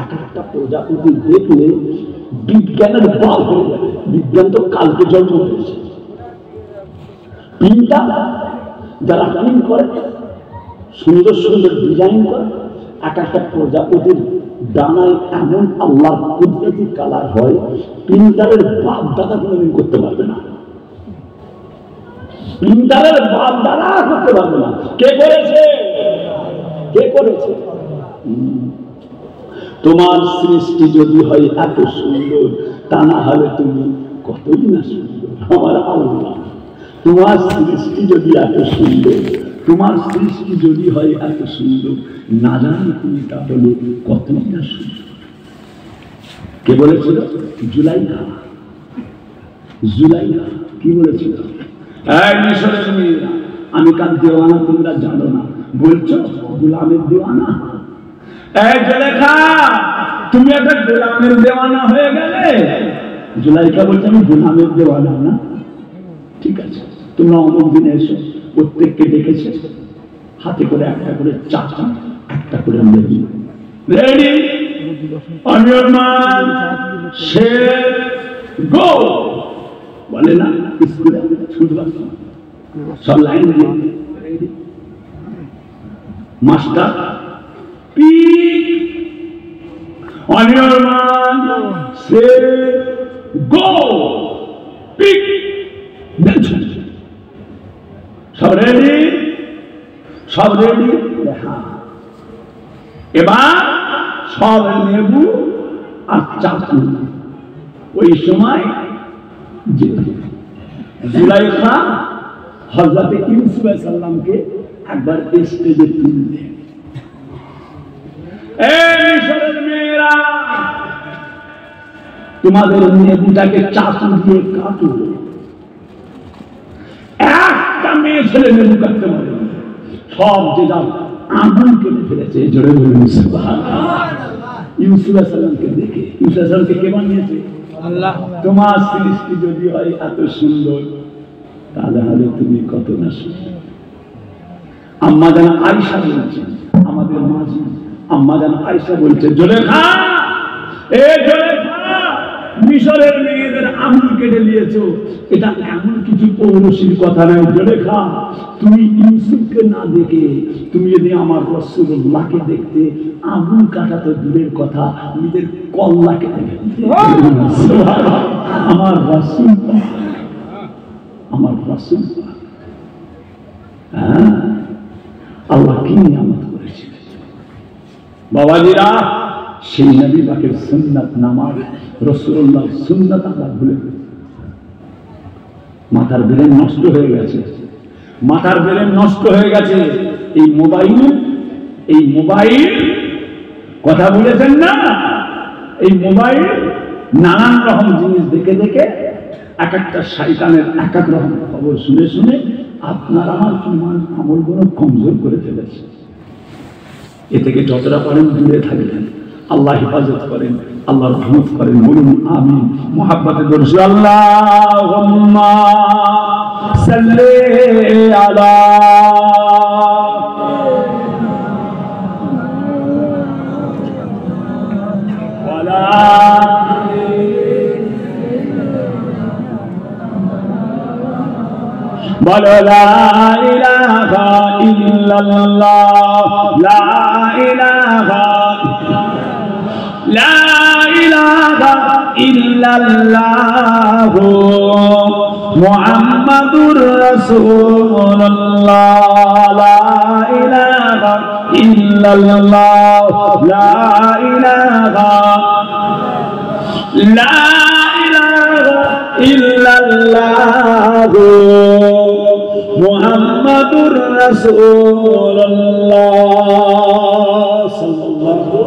এক একটা প্রজাপতি দেখলে বিজ্ঞানের বাল হয়ে যাবে। বিজ্ঞান তো কালকে জন্ম হয়েছে। পিনটা যারা পিন করে, সুন্দর সুন্দর ডিজাইন করে, এক একটা প্রজাপতির ডানায় এমন আল্লাহর কুদরতি কালার হয়, পিনটারের বাপ দাদা কোনোদিন করতে পারবে না, পিনটারের বাপ দাদা করতে পারবে না। কে করেছে? কে করেছে? তোমার সৃষ্টি যদি হয় এত সুন্দর, তা না হলে তুমি কতই না সুন্দর। আমার আল্লাহ, তোমার সৃষ্টি যদি এত সুন্দর, তোমার সৃষ্টি যদি হয় এত সুন্দর, না জানি তুমি তাহলে কতই না সুন্দর। কে বলেছিল? জুলাইখা। জুলাইখা কি বলেছিল? মিশরের মেয়েরা, আমি কার দেওয়ানা তোমরা জানো না, বলছো গোলামের দেওয়ানা। জুলাইখা, তুমি একটা গোলামের দেওয়ানা হয়ে গেলে। জুলাইখা বলছে আমি গোলামের দেওয়ানা না। ঠিক আছে, তোমরা অমুক দিনে এসো। প্রত্যেককে ডেকেছে, হাতে করে একটা করে চাচা, একটা করে রেডি রেডি অনিয়মান সে গো বলে না স্কুলে ছুটবার সব লাইন দিয়ে মাস্টার পিক অনিয়মান সে গো পিক দেখছেন সব রেডি, সব রেডি। এবার সব লেবু আর চাকু। ওই সময় জুলাইখা হযরত ইউসুফ আলাইহিস সালামকে একবার স্টেজে তুললেন। এই মিশরের মেয়েরা, তোমাদের লেবুটাকে চাকু দিয়ে কাটো। একটা মেয়ে ছেলে লেবু কাটতে পারে, সব যে যার আগুন কেটে ফেলেছে। জোরে বলুন সুবহানাল্লাহ। ইউসুফ আলাইহিস সালামকে দেখে, ইউসুফ আলাইহিস সালামকে কে বানিয়েছে? আল্লাহ। তোমার সৃষ্টি যদি হয় এত সুন্দর, তাহলে তুমি কত না সুন্দর। আম্মা জান আয়েশা বলছেন, আমাদের মাঝি আম্মা জান আয়েশা বলছে, জুলেখা, এ জুলেখা, মিশরের মেয়েদের আঙুল কেটে নিয়েছো, এটা এমন কিছু পৌরুষীর কথা নয়। জুলেখা, তুমি ইউসুফকে না দেখে তুমি যদি আমার রাসূলুল্লাহকে দেখতে, আঙুল কাটা তো দূরের কথা, নিজের কল্লাকে দেখতে। আমার রাসূল, আমার রাসূল, হ্যাঁ, আল্লাহ কি নিয়ামত করেছে বাবাজিরা। সেই নবী পাকের সুন্নাত, নামাজ, রাসূলুল্লাহর সুন্নাত আমরা ভুলে গেছি। মাথার ব্রেন নষ্ট হয়ে গেছে, মাথার ব্রেন নষ্ট হয়ে গেছে। এই মোবাইল কথা বলেছেন না, এই মোবাইল নানান রকম জিনিস দেখে দেখে এক একটা শয়তানের এক এক রকম খবর শুনে শুনে আপনার আমার ইমান আমলগুলো কমজোর করে ফেলেছে। এ থেকে যতটা পারেন দূরে থাকবেন। আল্লাহ হেফাজত করেন, আল্লাহ রহমত করেন। বলুন আমিন। মুহাব্বতে দরুদ, আল্লাহুম্মা সাল্লি আলা ওয়ালা বলো লা ইলাহা ইল্লাল্লাহ, লা ইলাহা ইল্লাল্লাহ মুহাম্মাদুর রাসূলুল্লাহ, লা ইলাহা ইল্লাল্লাহ, লা ইলাহা ইল্লাল্লাহ মুহাম্মাদুর রাসূলুল্লাহ সাল্লাল্লাহু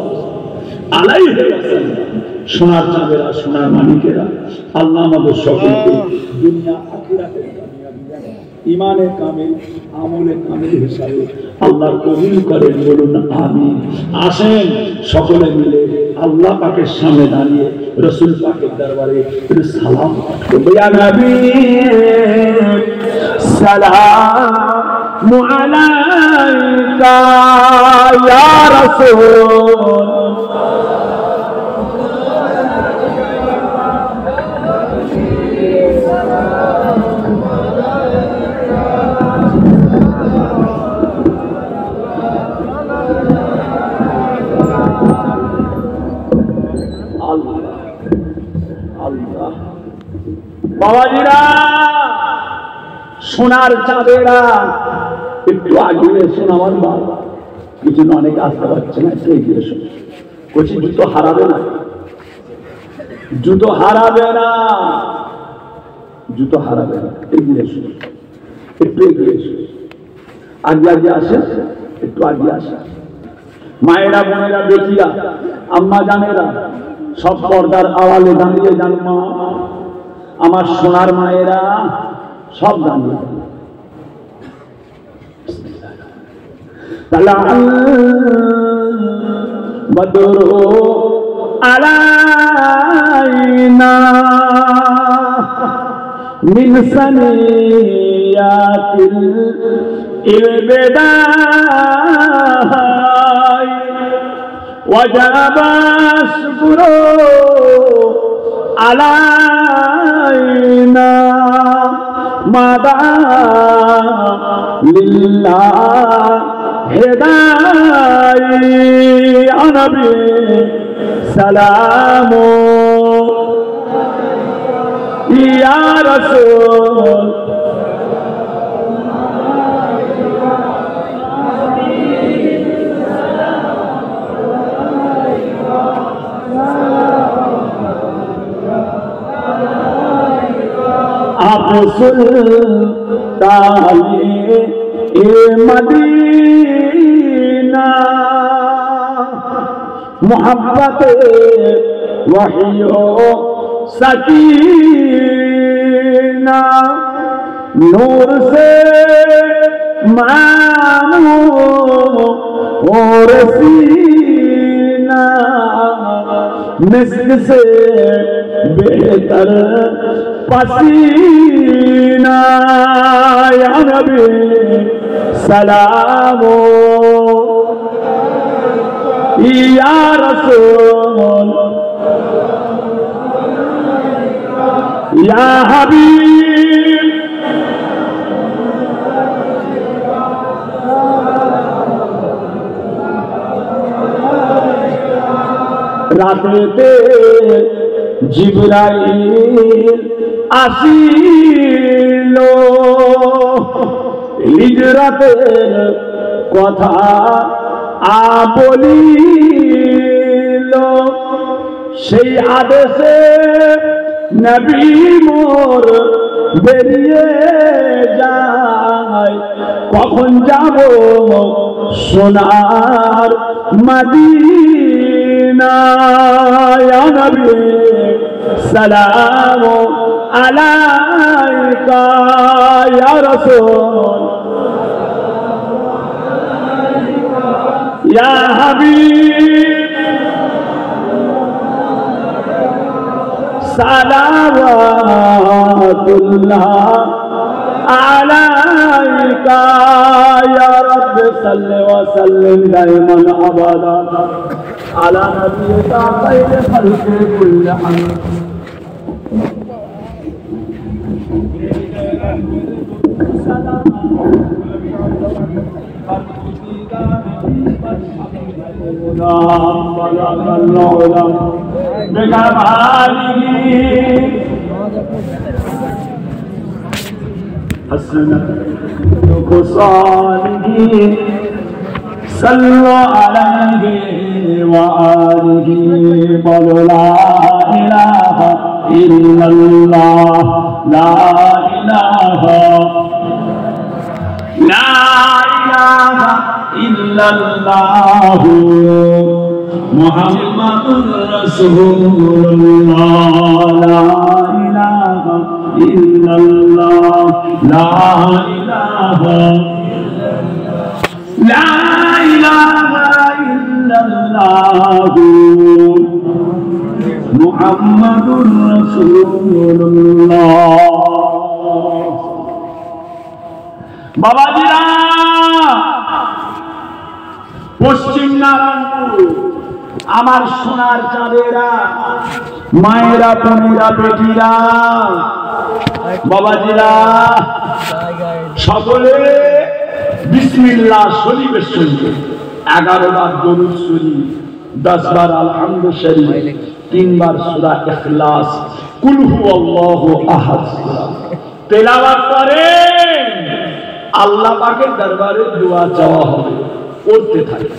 আলাইহি ওয়াসাল্লাম। সোনার চাঁদেরা, সোনার মানিকেরা, আল্লাহ আমাদের সকলকে দুনিয়া আখিরাতের কামিয়াবি দেন, ইমানে কামিল, আমলে কামিল হিসাবে আল্লাহ কবুল করেন। বলুন আমিন। আসেন সকলে মিলে আল্লাহ পাকের সামনে দাঁড়িয়ে রাসূল পাকের দরবারে সালাম করব। ইয়া নবী সালামু আলাইকা ইয়া রাসূল, বাবাজিরা, সোনার চাঁদেরা, একটু আগিয়ে এসুন। আমার বাবা কিছু না, অনেকে আসতে পারছে না, একটু এগিয়ে এসুন। বলছি জুতো হারাবে না, জুতো হারাবে না, জুতো হারাবে না। এগিয়ে এসুন, একটু এগিয়ে এসুন। আগে আগে আসেন, একটু আগে আসেন। মায়েরা, বোনেরা, বেটিরা, আম্মা জানেরা, সব পর্দার আড়ালে দাঁড়িয়ে যান। মা, আমার সোনার মায়েরা সব দাঁড়িয়ে বদরু আলাইনা মিন সানিয়াতিল ইলবিদাই ওয়াজাবা শুকরু আলাইনা মাদা লিল্লাহ হেদাই নবী সালামু ইয়া রাসূল आप सुल्ताने मदीना मोहब्बत वहियो सकीना नूर से मानो और सीना मिस्क से बेहतर पसीना या नबी सलामो या रसूल या हबीब रातेते जिब्राइल आसिलो हिजरतेर कथा बलिलो সেই আদেশে নবী মোর বেরিয়ে যায় কখন যাব সোনার মদিনা ইয়া নবী সালাম আলাইকা ইয়া রাসূল ইয়া হাবিব সালাওয়াতুল্লাহ আলাইকা ইয়া রাব্বি সাল্লি ওয়া সাল্লিম দাইমান আবাদান আলা নবিয়িকা খায়রি খালকি কুল্লিহিম صلوا عليه وآله قولوا لا إله إلا الله لا إله إلا الله محمد رسول الله لا إله إلا الله لا إله إلا الله محمد رسول الله বাবাজিরা পশ্চিম নারায়ণপুর আমার সোনার চাঁদেরা মায়েরা বোনেরা বেটিরা বাবাজিরা সকলে বিসমিল্লাহ শরীফের সঙ্গে 11 বার দরুদ শরীফ 10 বার আলহামদু শরীফ 3 বার সূরা ইখলাস কুল হুয়াল্লাহু আহাদ তেলাওয়াত করেন আল্লাহ পাকের দরবারে দোয়া চাওয়া হবে করতে থাকে।